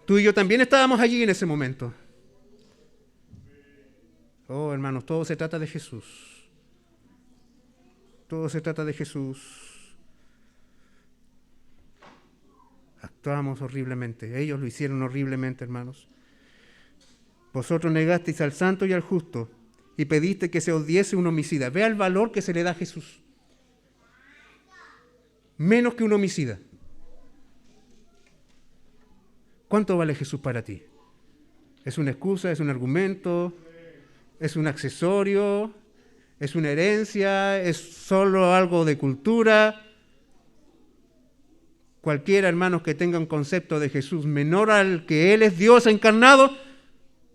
Speaker 1: Tú y yo también estábamos allí en ese momento. Oh, hermanos, todo se trata de Jesús. Todo se trata de Jesús. Actuamos horriblemente. Ellos lo hicieron horriblemente, hermanos. Vosotros negasteis al santo y al justo y pediste que se os diese un homicida. Vea el valor que se le da a Jesús. Menos que un homicida. ¿Cuánto vale Jesús para ti? ¿Es una excusa? ¿Es un argumento? ¿Es un accesorio? ¿Es una herencia? ¿Es solo algo de cultura? Cualquiera, hermanos, que tenga un concepto de Jesús menor al que Él es Dios encarnado,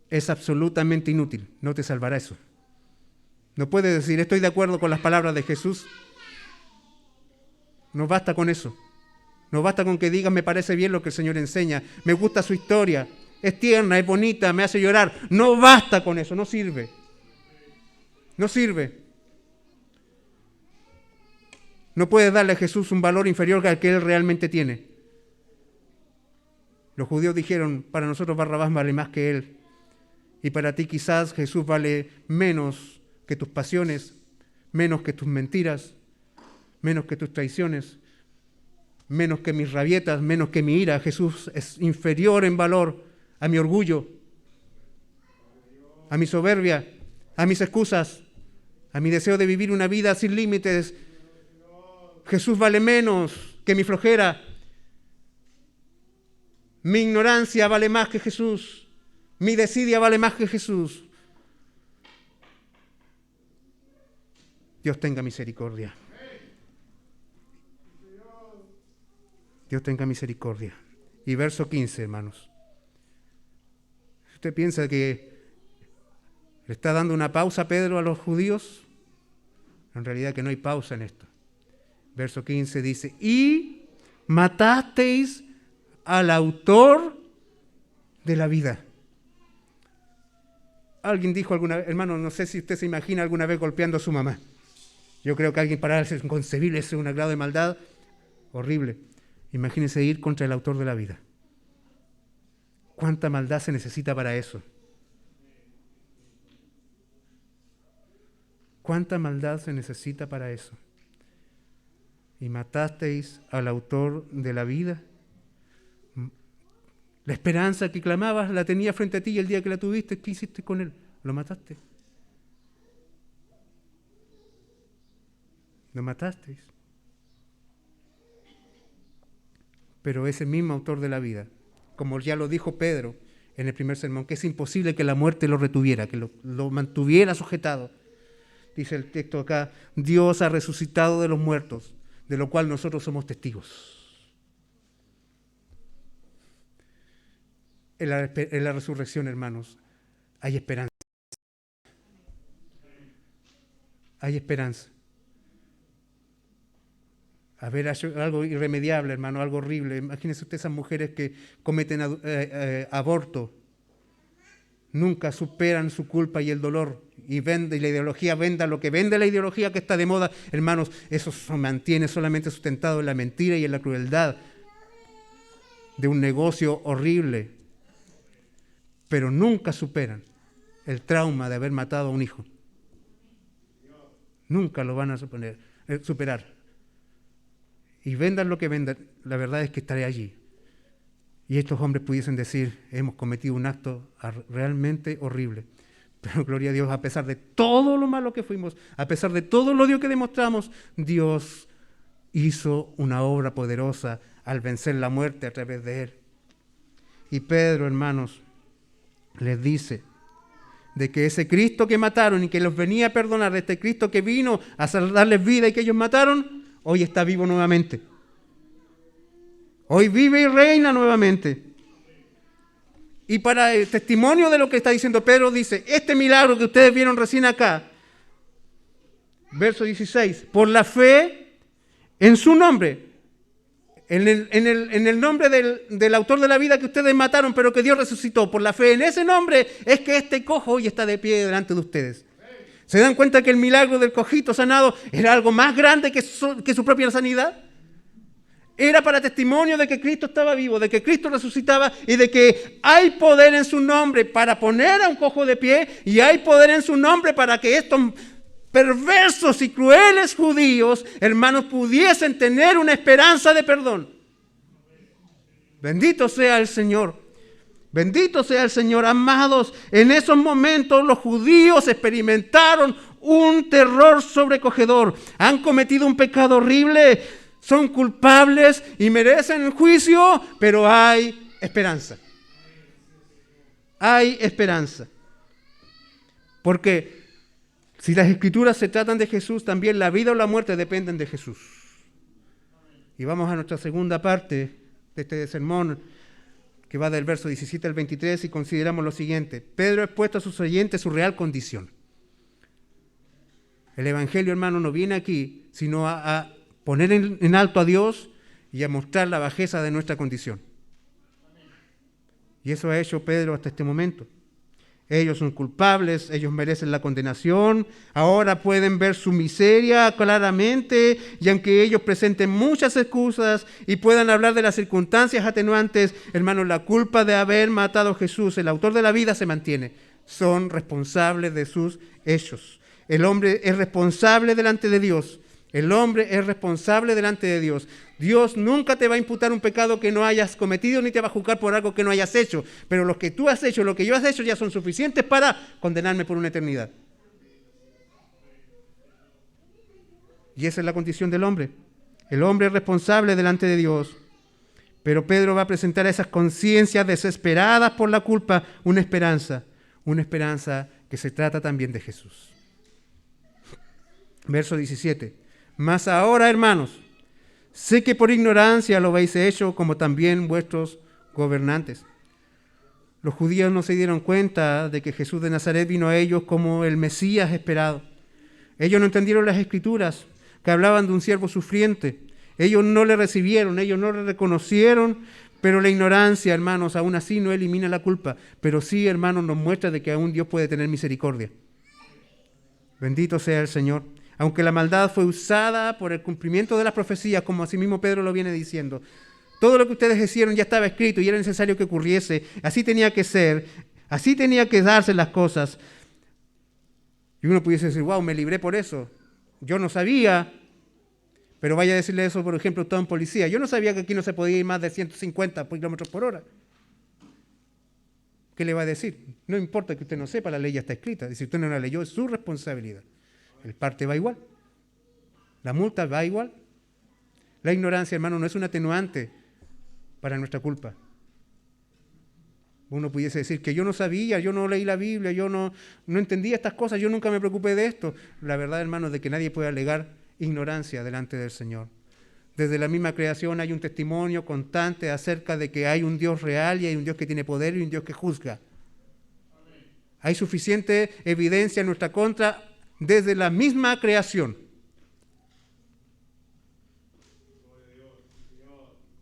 Speaker 1: es absolutamente inútil. No te salvará eso. No puedes decir, estoy de acuerdo con las palabras de Jesús. No basta con eso. No basta con que digas, me parece bien lo que el Señor enseña, me gusta su historia, es tierna, es bonita, me hace llorar. No basta con eso, no sirve. No sirve. No puedes darle a Jesús un valor inferior al que Él realmente tiene. Los judíos dijeron, para nosotros Barrabás vale más que Él. Y para ti quizás Jesús vale menos que tus pasiones, menos que tus mentiras, menos que tus traiciones, menos que mis rabietas, menos que mi ira. Jesús es inferior en valor a mi orgullo, a mi soberbia, a mis excusas, a mi deseo de vivir una vida sin límites. Jesús vale menos que mi flojera. Mi ignorancia vale más que Jesús. Mi desidia vale más que Jesús. Dios tenga misericordia. Dios tenga misericordia. Y verso 15, hermanos. Si usted piensa que le está dando una pausa a Pedro a los judíos, en realidad que no hay pausa en esto. Verso 15 dice, y matasteis al autor de la vida. Alguien dijo alguna vez, hermano, no sé si usted se imagina alguna vez golpeando a su mamá. Yo creo que alguien para él es inconcebible, es un grado de maldad horrible. Imagínense ir contra el autor de la vida. ¿Cuánta maldad se necesita para eso? ¿Cuánta maldad se necesita para eso? Y matasteis al autor de la vida. La esperanza que clamabas la tenía frente a ti y el día que la tuviste, ¿qué hiciste con él? Lo mataste. Lo matasteis. Pero ese mismo autor de la vida, como ya lo dijo Pedro en el primer sermón, que es imposible que la muerte lo retuviera, que lo mantuviera sujetado. Dice el texto acá, Dios ha resucitado de los muertos, de lo cual nosotros somos testigos. En la resurrección, hermanos, hay esperanza. Hay esperanza. Haber hecho algo irremediable, hermano, algo horrible. Imagínense usted esas mujeres que cometen aborto. Nunca superan su culpa y el dolor. Y la ideología venda lo que vende la ideología que está de moda. Hermanos, eso se mantiene solamente sustentado en la mentira y en la crueldad de un negocio horrible. Pero nunca superan el trauma de haber matado a un hijo. Nunca lo van a superar. Y vendan lo que vendan, la verdad es que estaré allí. Y estos hombres pudiesen decir, hemos cometido un acto realmente horrible. Pero gloria a Dios, a pesar de todo lo malo que fuimos, a pesar de todo el odio que demostramos, Dios hizo una obra poderosa al vencer la muerte a través de él. Y Pedro, hermanos, les dice de que ese Cristo que mataron y que los venía a perdonar, de este Cristo que vino a darles vida y que ellos mataron, hoy está vivo nuevamente. Hoy vive y reina nuevamente. Y para el testimonio de lo que está diciendo Pedro, dice, este milagro que ustedes vieron recién acá, verso 16, por la fe en su nombre, en el nombre del autor de la vida que ustedes mataron, pero que Dios resucitó, por la fe en ese nombre, es que este cojo hoy está de pie delante de ustedes. ¿Se dan cuenta que el milagro del cojito sanado era algo más grande que su propia sanidad? Era para testimonio de que Cristo estaba vivo, de que Cristo resucitaba y de que hay poder en su nombre para poner a un cojo de pie y hay poder en su nombre para que estos perversos y crueles judíos, hermanos, pudiesen tener una esperanza de perdón. Bendito sea el Señor. Bendito sea el Señor. Amados, en esos momentos los judíos experimentaron un terror sobrecogedor. Han cometido un pecado horrible, son culpables y merecen el juicio, pero hay esperanza. Hay esperanza. Porque si las Escrituras se tratan de Jesús, también la vida o la muerte dependen de Jesús. Y vamos a nuestra segunda parte de este sermón, que va del verso 17 al 23, y consideramos lo siguiente. Pedro ha expuesto a sus oyentes su real condición. El Evangelio, hermano, no viene aquí, sino a poner en alto a Dios y a mostrar la bajeza de nuestra condición. Y eso ha hecho Pedro hasta este momento. Ellos son culpables, ellos merecen la condenación, ahora pueden ver su miseria claramente, y aunque ellos presenten muchas excusas y puedan hablar de las circunstancias atenuantes, hermanos, la culpa de haber matado a Jesús, el autor de la vida, se mantiene. Son responsables de sus hechos. El hombre es responsable delante de Dios. El hombre es responsable delante de Dios. Dios nunca te va a imputar un pecado que no hayas cometido, ni te va a juzgar por algo que no hayas hecho. Pero lo que tú has hecho, lo que yo has hecho, ya son suficientes para condenarme por una eternidad. Y esa es la condición del hombre. El hombre es responsable delante de Dios. Pero Pedro va a presentar a esas conciencias desesperadas por la culpa una esperanza que se trata también de Jesús. Verso 17. Mas ahora, hermanos, sé que por ignorancia lo habéis hecho, como también vuestros gobernantes. Los judíos no se dieron cuenta de que Jesús de Nazaret vino a ellos como el Mesías esperado. Ellos no entendieron las Escrituras, que hablaban de un siervo sufriente. Ellos no le recibieron, ellos no le reconocieron, pero la ignorancia, hermanos, aún así no elimina la culpa. Pero sí, hermanos, nos muestra de que aún Dios puede tener misericordia. Bendito sea el Señor. Aunque la maldad fue usada por el cumplimiento de las profecías, como asimismo Pedro lo viene diciendo, todo lo que ustedes hicieron ya estaba escrito y era necesario que ocurriese. Así tenía que ser, así tenía que darse las cosas. Y uno pudiese decir, wow, me libré por eso. Yo no sabía, pero vaya a decirle eso, por ejemplo, a un policía. Yo no sabía que aquí no se podía ir más de 150 kilómetros por hora. ¿Qué le va a decir? No importa que usted no sepa, la ley ya está escrita. Y si usted no la leyó, es su responsabilidad. El parte va igual. La multa va igual. La ignorancia, hermano, no es un atenuante para nuestra culpa. Uno pudiese decir que yo no sabía, yo no leí la Biblia, yo no entendía estas cosas, yo nunca me preocupé de esto. La verdad, hermano, es de que nadie puede alegar ignorancia delante del Señor. Desde la misma creación hay un testimonio constante acerca de que hay un Dios real y hay un Dios que tiene poder y un Dios que juzga. Hay suficiente evidencia en nuestra contra desde la misma creación.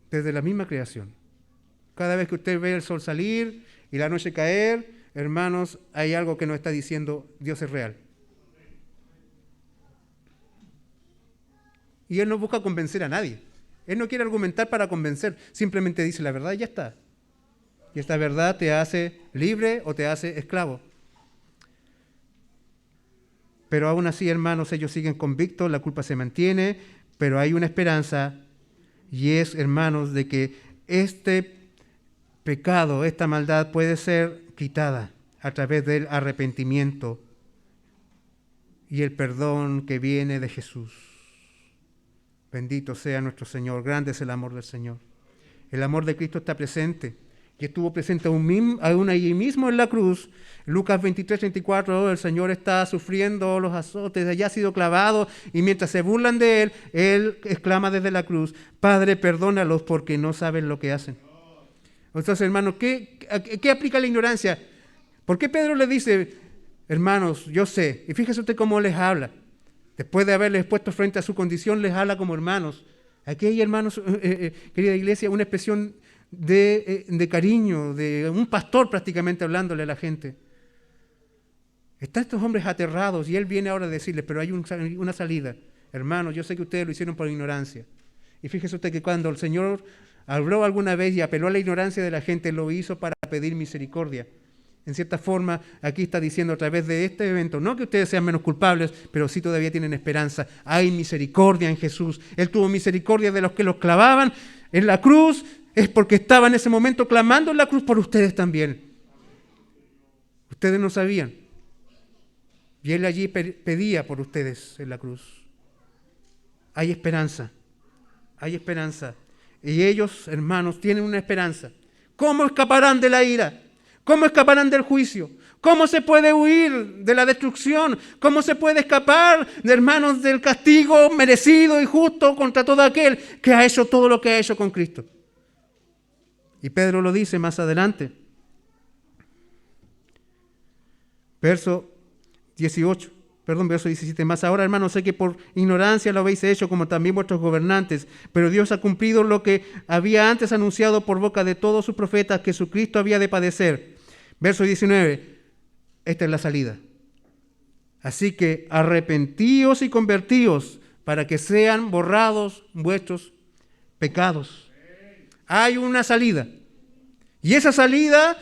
Speaker 1: Desde la misma creación. Cada vez que usted ve el sol salir y la noche caer, hermanos, hay algo que nos está diciendo Dios es real. Y Él no busca convencer a nadie. Él no quiere argumentar para convencer, simplemente dice la verdad y ya está. Y esta verdad te hace libre o te hace esclavo. Pero aún así, hermanos, ellos siguen convictos, la culpa se mantiene, pero hay una esperanza y es, hermanos, de que este pecado, esta maldad puede ser quitada a través del arrepentimiento y el perdón que viene de Jesús. Bendito sea nuestro Señor, grande es el amor del Señor. El amor de Cristo está presente y estuvo presente aún allí mismo en la cruz. Lucas 23, 34, el Señor está sufriendo los azotes, ya ha sido clavado y mientras se burlan de Él exclama desde la cruz, Padre, perdónalos porque no saben lo que hacen. Entonces, hermanos, ¿qué aplica la ignorancia? ¿Por qué Pedro le dice, hermanos, yo sé? Y fíjese usted cómo les habla. Después de haberles puesto frente a su condición, les habla como hermanos. Aquí hay, hermanos, querida iglesia, una expresión de cariño, de un pastor prácticamente hablándole a la gente. Están estos hombres aterrados y él viene ahora a decirles, pero hay una salida. Hermanos, yo sé que ustedes lo hicieron por ignorancia. Y fíjese usted que cuando el Señor habló alguna vez y apeló a la ignorancia de la gente, lo hizo para pedir misericordia. En cierta forma, aquí está diciendo a través de este evento, no que ustedes sean menos culpables, pero sí todavía tienen esperanza. Hay misericordia en Jesús. Él tuvo misericordia de los que los clavaban en la cruz, es porque estaba en ese momento clamando en la cruz por ustedes también. Ustedes no sabían. Y Él allí pedía por ustedes en la cruz. Hay esperanza. Hay esperanza. Y ellos, hermanos, tienen una esperanza. ¿Cómo escaparán de la ira? ¿Cómo escaparán del juicio? ¿Cómo se puede huir de la destrucción? ¿Cómo se puede escapar, hermanos, del castigo merecido y justo contra todo aquel que ha hecho todo lo que ha hecho con Cristo? Y Pedro lo dice más adelante. Verso 17. Más ahora, hermanos, sé que por ignorancia lo habéis hecho, como también vuestros gobernantes, pero Dios ha cumplido lo que había antes anunciado por boca de todos sus profetas, que su Cristo había de padecer. Verso 19, esta es la salida. Así que arrepentíos y convertíos para que sean borrados vuestros pecados. Hay una salida. Y esa salida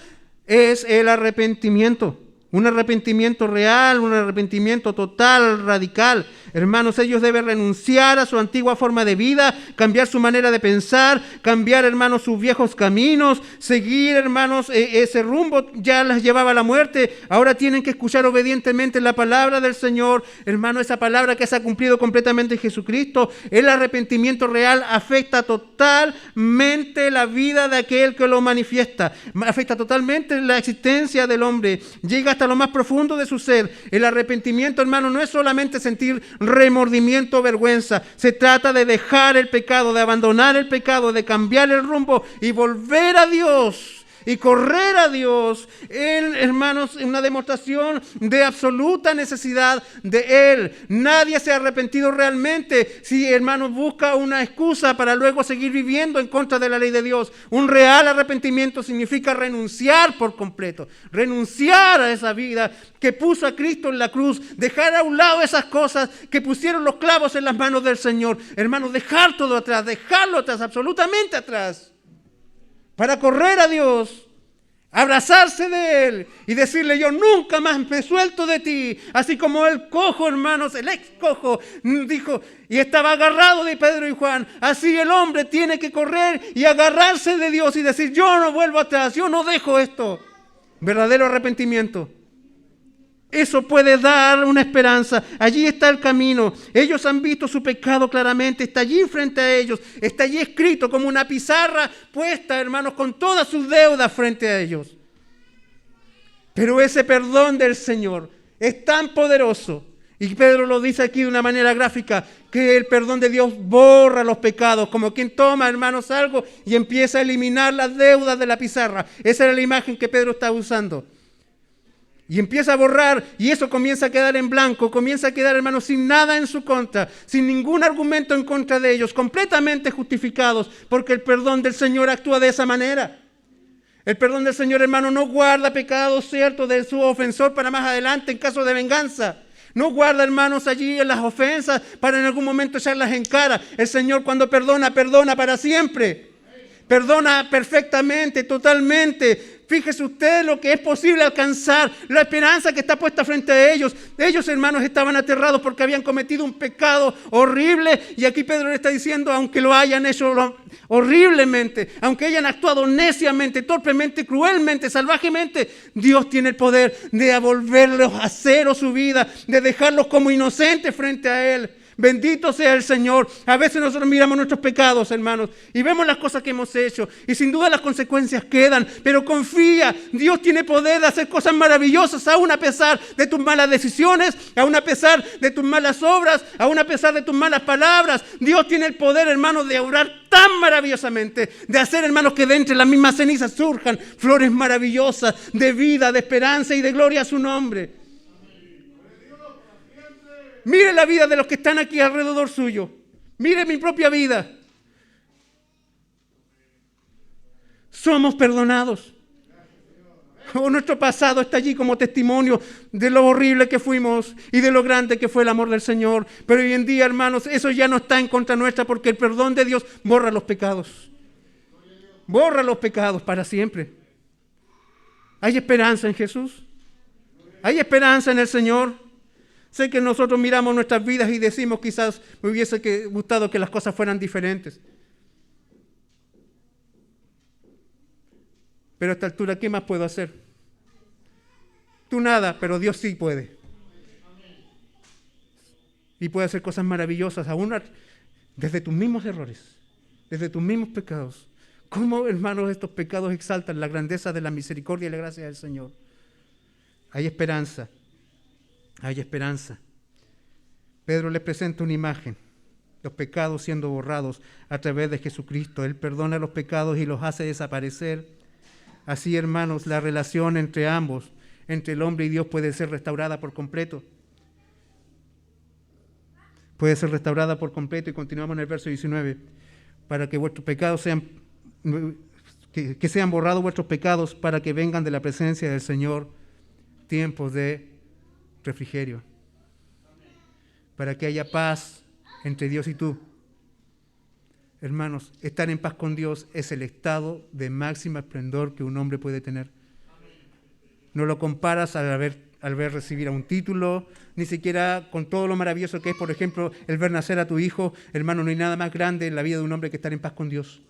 Speaker 1: es el arrepentimiento. Un arrepentimiento real, un arrepentimiento total, radical. Hermanos, ellos deben renunciar a su antigua forma de vida, cambiar su manera de pensar, cambiar, hermanos, sus viejos caminos, seguir, hermanos, ese rumbo ya las llevaba a la muerte. Ahora tienen que escuchar obedientemente la palabra del Señor, hermano, esa palabra que se ha cumplido completamente en Jesucristo. El arrepentimiento real afecta totalmente la vida de aquel que lo manifiesta, afecta totalmente la existencia del hombre, llega hasta lo más profundo de su ser. El arrepentimiento, hermano, no es solamente sentir remordimiento o vergüenza. Se trata de dejar el pecado, de abandonar el pecado, de cambiar el rumbo y volver a Dios y correr a Dios. Él, hermanos, es una demostración de absoluta necesidad de Él. Nadie se ha arrepentido realmente si, hermanos, busca una excusa para luego seguir viviendo en contra de la ley de Dios. Un real arrepentimiento significa renunciar por completo, renunciar a esa vida que puso a Cristo en la cruz, dejar a un lado esas cosas que pusieron los clavos en las manos del Señor. Hermanos, dejar todo atrás, dejarlo atrás, absolutamente atrás, para correr a Dios Abrazarse de Él y decirle: yo nunca más me suelto de ti. Así como el cojo, hermanos, el ex cojo dijo y estaba agarrado de Pedro y Juan. Así el hombre tiene que correr y agarrarse de Dios y decir: yo no vuelvo atrás, yo no dejo esto. Verdadero arrepentimiento. Eso puede dar una esperanza. Allí está el camino. Ellos han visto su pecado claramente. Está allí frente a ellos. Está allí escrito como una pizarra puesta, hermanos, con todas sus deudas frente a ellos. Pero ese perdón del Señor es tan poderoso. Y Pedro lo dice aquí de una manera gráfica, que el perdón de Dios borra los pecados, como quien toma, hermanos, algo y empieza a eliminar las deudas de la pizarra. Esa era la imagen que Pedro estaba usando. Y empieza a borrar, y eso comienza a quedar en blanco, comienza a quedar, hermanos, sin nada en su contra, sin ningún argumento en contra de ellos, completamente justificados, porque el perdón del Señor actúa de esa manera. El perdón del Señor, hermano, no guarda pecados, ¿cierto?, de su ofensor para más adelante en caso de venganza. No guarda, hermanos, allí en las ofensas para en algún momento echarlas en cara. El Señor, cuando perdona, perdona para siempre. Perdona perfectamente, totalmente. Fíjese usted lo que es posible alcanzar, la esperanza que está puesta frente a ellos. Ellos, hermanos, estaban aterrados porque habían cometido un pecado horrible. Y aquí Pedro le está diciendo, aunque lo hayan hecho horriblemente, aunque hayan actuado neciamente, torpemente, cruelmente, salvajemente, Dios tiene el poder de devolverlos a cero su vida, de dejarlos como inocentes frente a Él. Bendito sea el Señor. A veces nosotros miramos nuestros pecados, hermanos, y vemos las cosas que hemos hecho, y sin duda las consecuencias quedan, pero confía, Dios tiene poder de hacer cosas maravillosas, aún a pesar de tus malas decisiones, aún a pesar de tus malas obras, aún a pesar de tus malas palabras. Dios tiene el poder, hermanos, de obrar tan maravillosamente, de hacer, hermanos, que de entre las mismas cenizas surjan flores maravillosas de vida, de esperanza y de gloria a su nombre. Mire la vida de los que están aquí alrededor suyo. Mire mi propia vida. Somos perdonados. Nuestro pasado está allí como testimonio de lo horrible que fuimos y de lo grande que fue el amor del Señor. Pero hoy en día, hermanos, eso ya no está en contra nuestra, porque el perdón de Dios borra los pecados. Borra los pecados para siempre. ¿Hay esperanza en Jesús? ¿Hay esperanza en el Señor? Sé que nosotros miramos nuestras vidas y decimos, quizás me hubiese gustado que las cosas fueran diferentes. Pero a esta altura, ¿qué más puedo hacer? Tú nada, pero Dios sí puede. Y puede hacer cosas maravillosas, aún desde tus mismos errores, desde tus mismos pecados. ¿Cómo, hermanos, estos pecados exaltan la grandeza de la misericordia y la gracia del Señor? Hay esperanza. Hay esperanza. Pedro les presenta una imagen, los pecados siendo borrados a través de Jesucristo. Él perdona los pecados y los hace desaparecer. Así, hermanos, la relación entre ambos, entre el hombre y Dios, puede ser restaurada por completo. Puede ser restaurada por completo, y continuamos en el verso 19. Para que vuestros pecados sean, que sean borrados vuestros pecados, para que vengan de la presencia del Señor tiempos de refrigerio, para que haya paz entre Dios y tú. Hermanos, estar en paz con Dios es el estado de máximo esplendor que un hombre puede tener. No lo comparas al ver recibir a un título, ni siquiera con todo lo maravilloso que es, por ejemplo, el ver nacer a tu hijo. Hermano, no hay nada más grande en la vida de un hombre que estar en paz con Dios.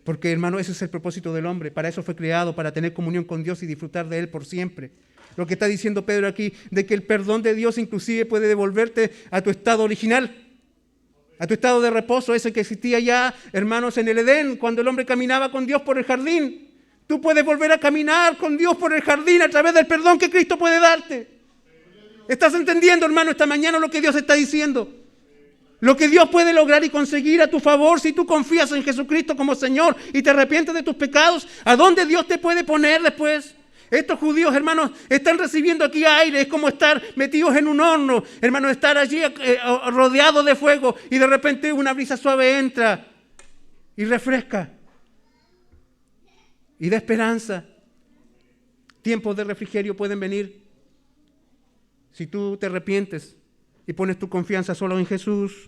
Speaker 1: Porque, hermano, ese es el propósito del hombre. Para eso fue creado, para tener comunión con Dios y disfrutar de Él por siempre. Lo que está diciendo Pedro aquí, de que el perdón de Dios inclusive puede devolverte a tu estado original, a tu estado de reposo, ese que existía ya, hermanos, en el Edén, cuando el hombre caminaba con Dios por el jardín. Tú puedes volver a caminar con Dios por el jardín a través del perdón que Cristo puede darte. ¿Estás entendiendo, hermano, esta mañana lo que Dios está diciendo? Lo que Dios puede lograr y conseguir a tu favor si tú confías en Jesucristo como Señor y te arrepientes de tus pecados. ¿A dónde Dios te puede poner después? Estos judíos, hermanos, están recibiendo aquí aire. Es como estar metidos en un horno, hermanos, estar allí rodeados de fuego y de repente una brisa suave entra y refresca y da esperanza. Tiempos de refrigerio pueden venir si tú te arrepientes y pones tu confianza solo en Jesús.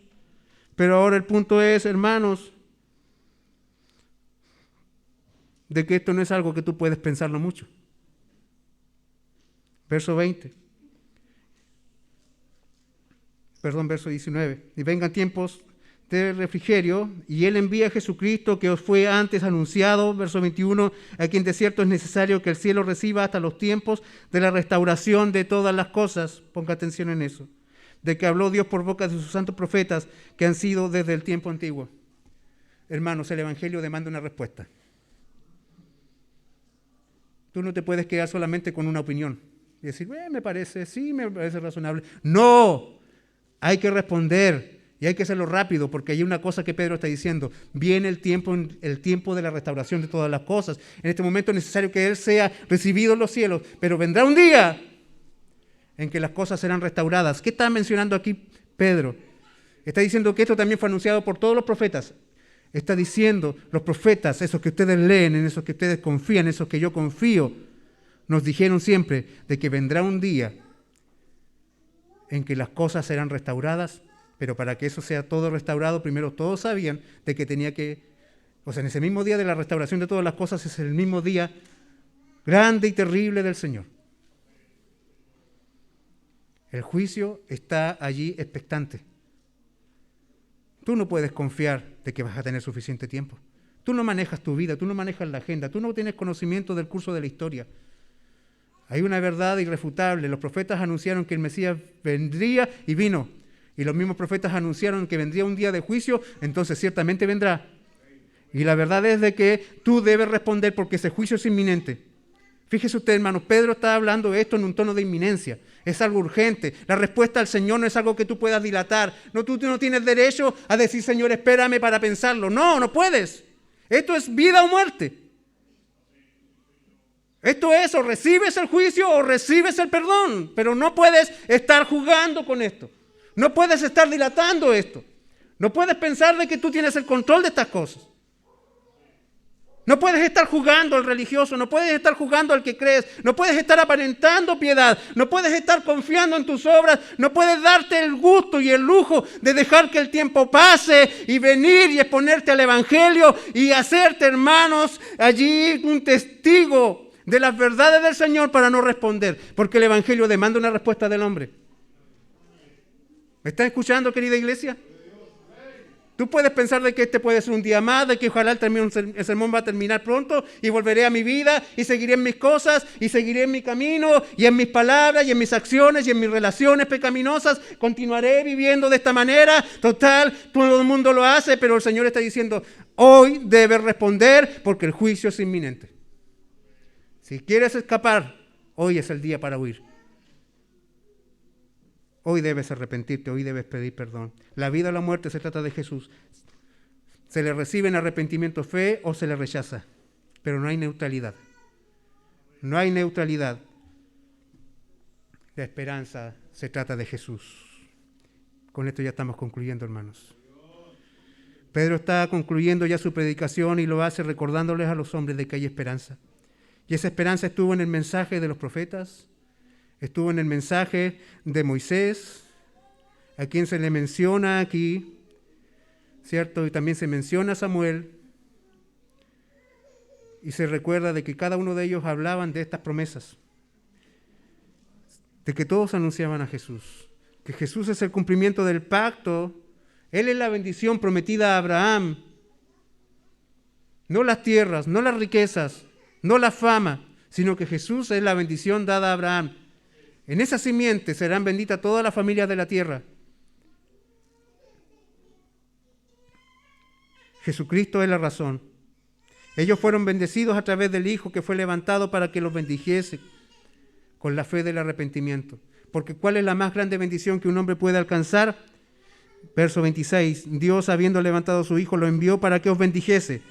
Speaker 1: Pero ahora el punto es, hermanos, de que esto no es algo que tú puedes pensarlo mucho. Verso 19. Y vengan tiempos de refrigerio, y Él envía a Jesucristo que os fue antes anunciado, verso 21, a quien de cierto es necesario que el cielo reciba hasta los tiempos de la restauración de todas las cosas. Ponga atención en eso. De que habló Dios por boca de sus santos profetas que han sido desde el tiempo antiguo. Hermanos, el Evangelio demanda una respuesta. Tú no te puedes quedar solamente con una opinión y decir, me parece razonable. No, hay que responder. Y hay que hacerlo rápido, porque hay una cosa que Pedro está diciendo. Viene el tiempo de la restauración de todas las cosas. En este momento es necesario que Él sea recibido en los cielos, pero vendrá un día en que las cosas serán restauradas. ¿Qué está mencionando aquí Pedro? Está diciendo que esto también fue anunciado por todos los profetas. Está diciendo, los profetas, esos que ustedes leen, en esos que ustedes confían, esos que yo confío, nos dijeron siempre de que vendrá un día en que las cosas serán restauradas. Pero para que eso sea todo restaurado, primero todos sabían de que en ese mismo día de la restauración de todas las cosas es el mismo día grande y terrible del Señor. El juicio está allí expectante. Tú no puedes confiar de que vas a tener suficiente tiempo. Tú no manejas tu vida, tú no manejas la agenda, tú no tienes conocimiento del curso de la historia. Hay una verdad irrefutable. Los profetas anunciaron que el Mesías vendría y vino. Y los mismos profetas anunciaron que vendría un día de juicio, entonces ciertamente vendrá. Y la verdad es de que tú debes responder porque ese juicio es inminente. Fíjese usted, hermanos, Pedro está hablando esto en un tono de inminencia. Es algo urgente. La respuesta al Señor no es algo que tú puedas dilatar. No, tú no tienes derecho a decir, Señor, espérame para pensarlo. No, no puedes. Esto es vida o muerte. Esto es, o recibes el juicio o recibes el perdón. Pero no puedes estar jugando con esto. No puedes estar dilatando esto. No puedes pensar de que tú tienes el control de estas cosas. No puedes estar jugando al religioso, no puedes estar jugando al que crees, no puedes estar aparentando piedad, no puedes estar confiando en tus obras, no puedes darte el gusto y el lujo de dejar que el tiempo pase y venir y exponerte al Evangelio y hacerte, hermanos, allí un testigo de las verdades del Señor para no responder, porque el Evangelio demanda una respuesta del hombre. ¿Me estás escuchando, querida iglesia? Tú puedes pensar de que este puede ser un día más, de que ojalá el sermón va a terminar pronto y volveré a mi vida y seguiré en mis cosas y seguiré en mi camino y en mis palabras y en mis acciones y en mis relaciones pecaminosas. Continuaré viviendo de esta manera. Total, todo el mundo lo hace, pero el Señor está diciendo, hoy debes responder porque el juicio es inminente. Si quieres escapar, hoy es el día para huir. Hoy debes arrepentirte, hoy debes pedir perdón. La vida o la muerte se trata de Jesús. Se le recibe en arrepentimiento fe o se le rechaza, pero no hay neutralidad. No hay neutralidad. La esperanza se trata de Jesús. Con esto ya estamos concluyendo, hermanos. Pedro está concluyendo ya su predicación y lo hace recordándoles a los hombres de que hay esperanza. Y esa esperanza estuvo en el mensaje de los profetas, estuvo en el mensaje de Moisés, a quien se le menciona aquí, ¿cierto? Y también se menciona a Samuel. Y se recuerda de que cada uno de ellos hablaban de estas promesas, de que todos anunciaban a Jesús, que Jesús es el cumplimiento del pacto, Él es la bendición prometida a Abraham, no las tierras, no las riquezas, no la fama, sino que Jesús es la bendición dada a Abraham. En esa simiente serán benditas todas las familias de la tierra. Jesucristo es la razón. Ellos fueron bendecidos a través del Hijo que fue levantado para que los bendijese con la fe del arrepentimiento. Porque ¿cuál es la más grande bendición que un hombre puede alcanzar? Verso 26. Dios, habiendo levantado a su Hijo, lo envió para que os bendijese.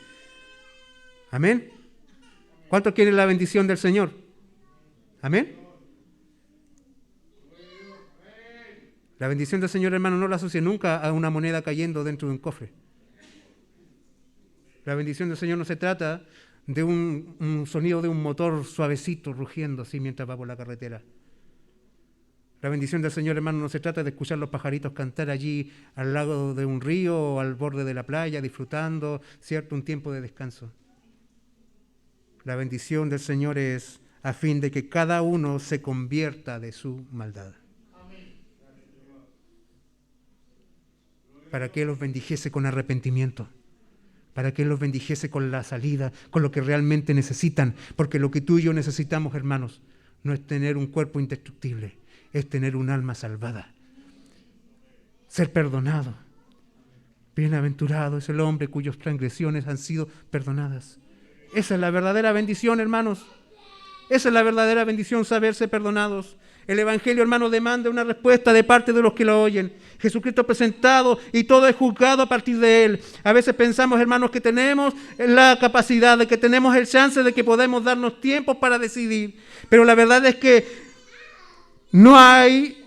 Speaker 1: Amén. ¿Cuántos quieren la bendición del Señor? Amén. La bendición del Señor, hermano, no la asocie nunca a una moneda cayendo dentro de un cofre. La bendición del Señor no se trata de un sonido de un motor suavecito rugiendo así mientras va por la carretera. La bendición del Señor, hermano, no se trata de escuchar los pajaritos cantar allí al lado de un río o al borde de la playa, disfrutando, ¿cierto?, un tiempo de descanso. La bendición del Señor es a fin de que cada uno se convierta de su maldad. Para que Él los bendijese con arrepentimiento. Para que Él los bendijese con la salida, con lo que realmente necesitan. Porque lo que tú y yo necesitamos, hermanos, no es tener un cuerpo indestructible, es tener un alma salvada. Ser perdonado. Bienaventurado es el hombre cuyas transgresiones han sido perdonadas. Esa es la verdadera bendición, hermanos. Esa es la verdadera bendición, saberse perdonados. El Evangelio, hermano, demanda una respuesta de parte de los que lo oyen. Jesucristo presentado y todo es juzgado a partir de Él. A veces pensamos, hermanos, que tenemos la capacidad, de que tenemos el chance, de que podemos darnos tiempo para decidir. Pero la verdad es que no hay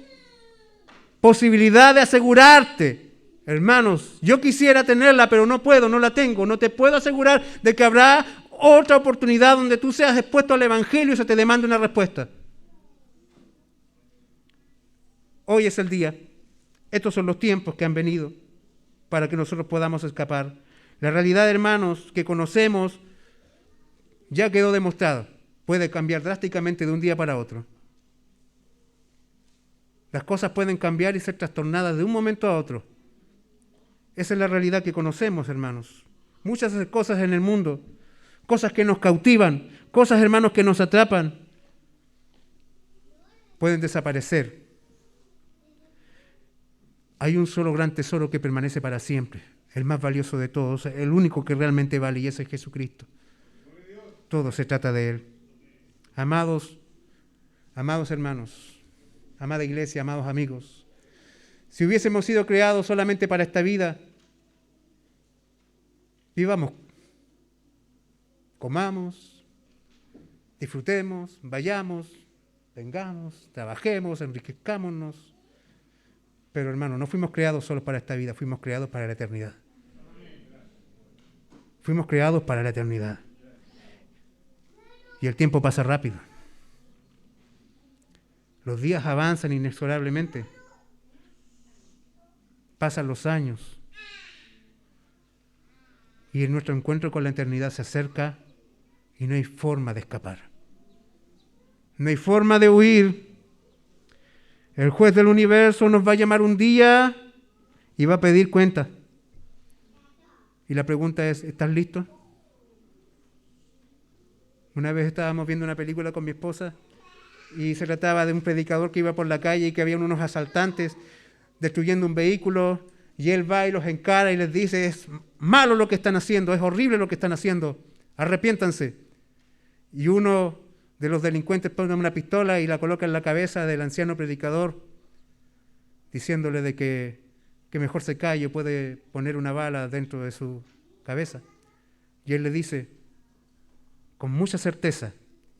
Speaker 1: posibilidad de asegurarte. Hermanos, yo quisiera tenerla, pero no puedo, no la tengo. No te puedo asegurar de que habrá otra oportunidad donde tú seas expuesto al Evangelio y se te demande una respuesta. Hoy es el día. Estos son los tiempos que han venido para que nosotros podamos escapar. La realidad, hermanos, que conocemos ya quedó demostrada. Puede cambiar drásticamente de un día para otro. Las cosas pueden cambiar y ser trastornadas de un momento a otro. Esa es la realidad que conocemos, hermanos. Muchas cosas en el mundo, cosas que nos cautivan, cosas, hermanos, que nos atrapan, pueden desaparecer. Hay un solo gran tesoro que permanece para siempre, el más valioso de todos, el único que realmente vale, y ese es Jesucristo. Todo se trata de Él. Amados hermanos, amada iglesia, amados amigos, si hubiésemos sido creados solamente para esta vida, vivamos, comamos, disfrutemos, vayamos, vengamos, trabajemos, enriquezcámonos. Pero hermano, no fuimos creados solo para esta vida, fuimos creados para la eternidad. Fuimos creados para la eternidad. Y el tiempo pasa rápido. Los días avanzan inexorablemente. Pasan los años. Y nuestro encuentro con la eternidad se acerca y no hay forma de escapar. No hay forma de huir. El juez del universo nos va a llamar un día y va a pedir cuenta. Y la pregunta es, ¿estás listo? Una vez estábamos viendo una película con mi esposa y se trataba de un predicador que iba por la calle y que había unos asaltantes destruyendo un vehículo y él va y los encara y les dice, es malo lo que están haciendo, es horrible lo que están haciendo, arrepiéntanse. Y uno de los delincuentes pone una pistola y la coloca en la cabeza del anciano predicador, diciéndole de que mejor se calle, puede poner una bala dentro de su cabeza. Y él le dice, con mucha certeza,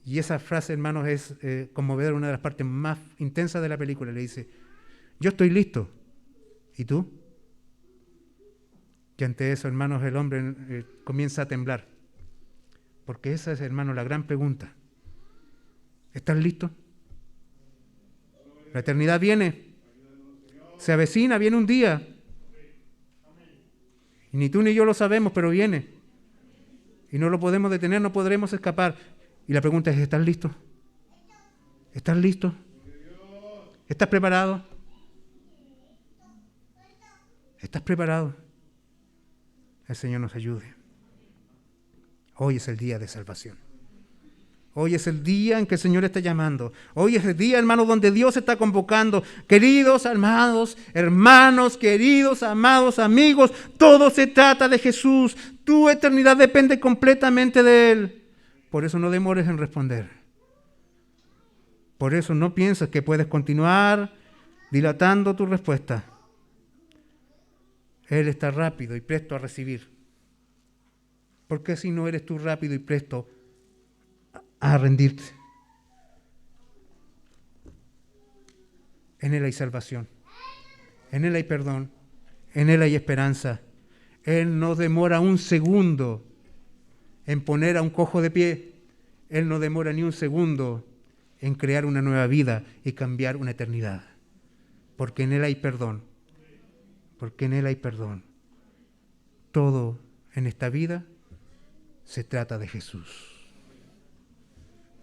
Speaker 1: y esa frase, hermanos, es conmovedora, una de las partes más intensas de la película, le dice, yo estoy listo, ¿y tú? Que ante eso, hermanos, el hombre comienza a temblar, porque esa es, hermanos, la gran pregunta. ¿Estás listo? La eternidad viene, se avecina, viene un día. Y ni tú ni yo lo sabemos, pero viene. Y no lo podemos detener, no podremos escapar. Y la pregunta es, ¿estás listo? ¿Estás listo? ¿Estás preparado? ¿Estás preparado? El Señor nos ayude. Hoy es el día de salvación. Hoy es el día en que el Señor está llamando. Hoy es el día, hermanos, donde Dios está convocando. Queridos amados, hermanos, queridos amados amigos, todo se trata de Jesús. Tu eternidad depende completamente de Él. Por eso no demores en responder. Por eso no pienses que puedes continuar dilatando tu respuesta. Él está rápido y presto a recibir. ¿Por qué si no eres tú rápido y presto a rendirte? En Él hay salvación, en Él hay perdón, en Él hay esperanza. Él no demora un segundo en poner a un cojo de pie. Él no demora ni un segundo en crear una nueva vida y cambiar una eternidad. Porque en Él hay perdón, porque en Él hay perdón. Todo en esta vida se trata de Jesús.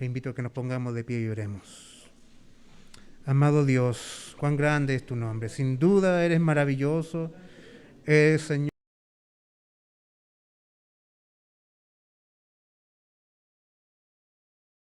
Speaker 1: Le invito a que nos pongamos de pie y oremos. Amado Dios, cuán grande es tu nombre. Sin duda eres maravilloso, eres Señor.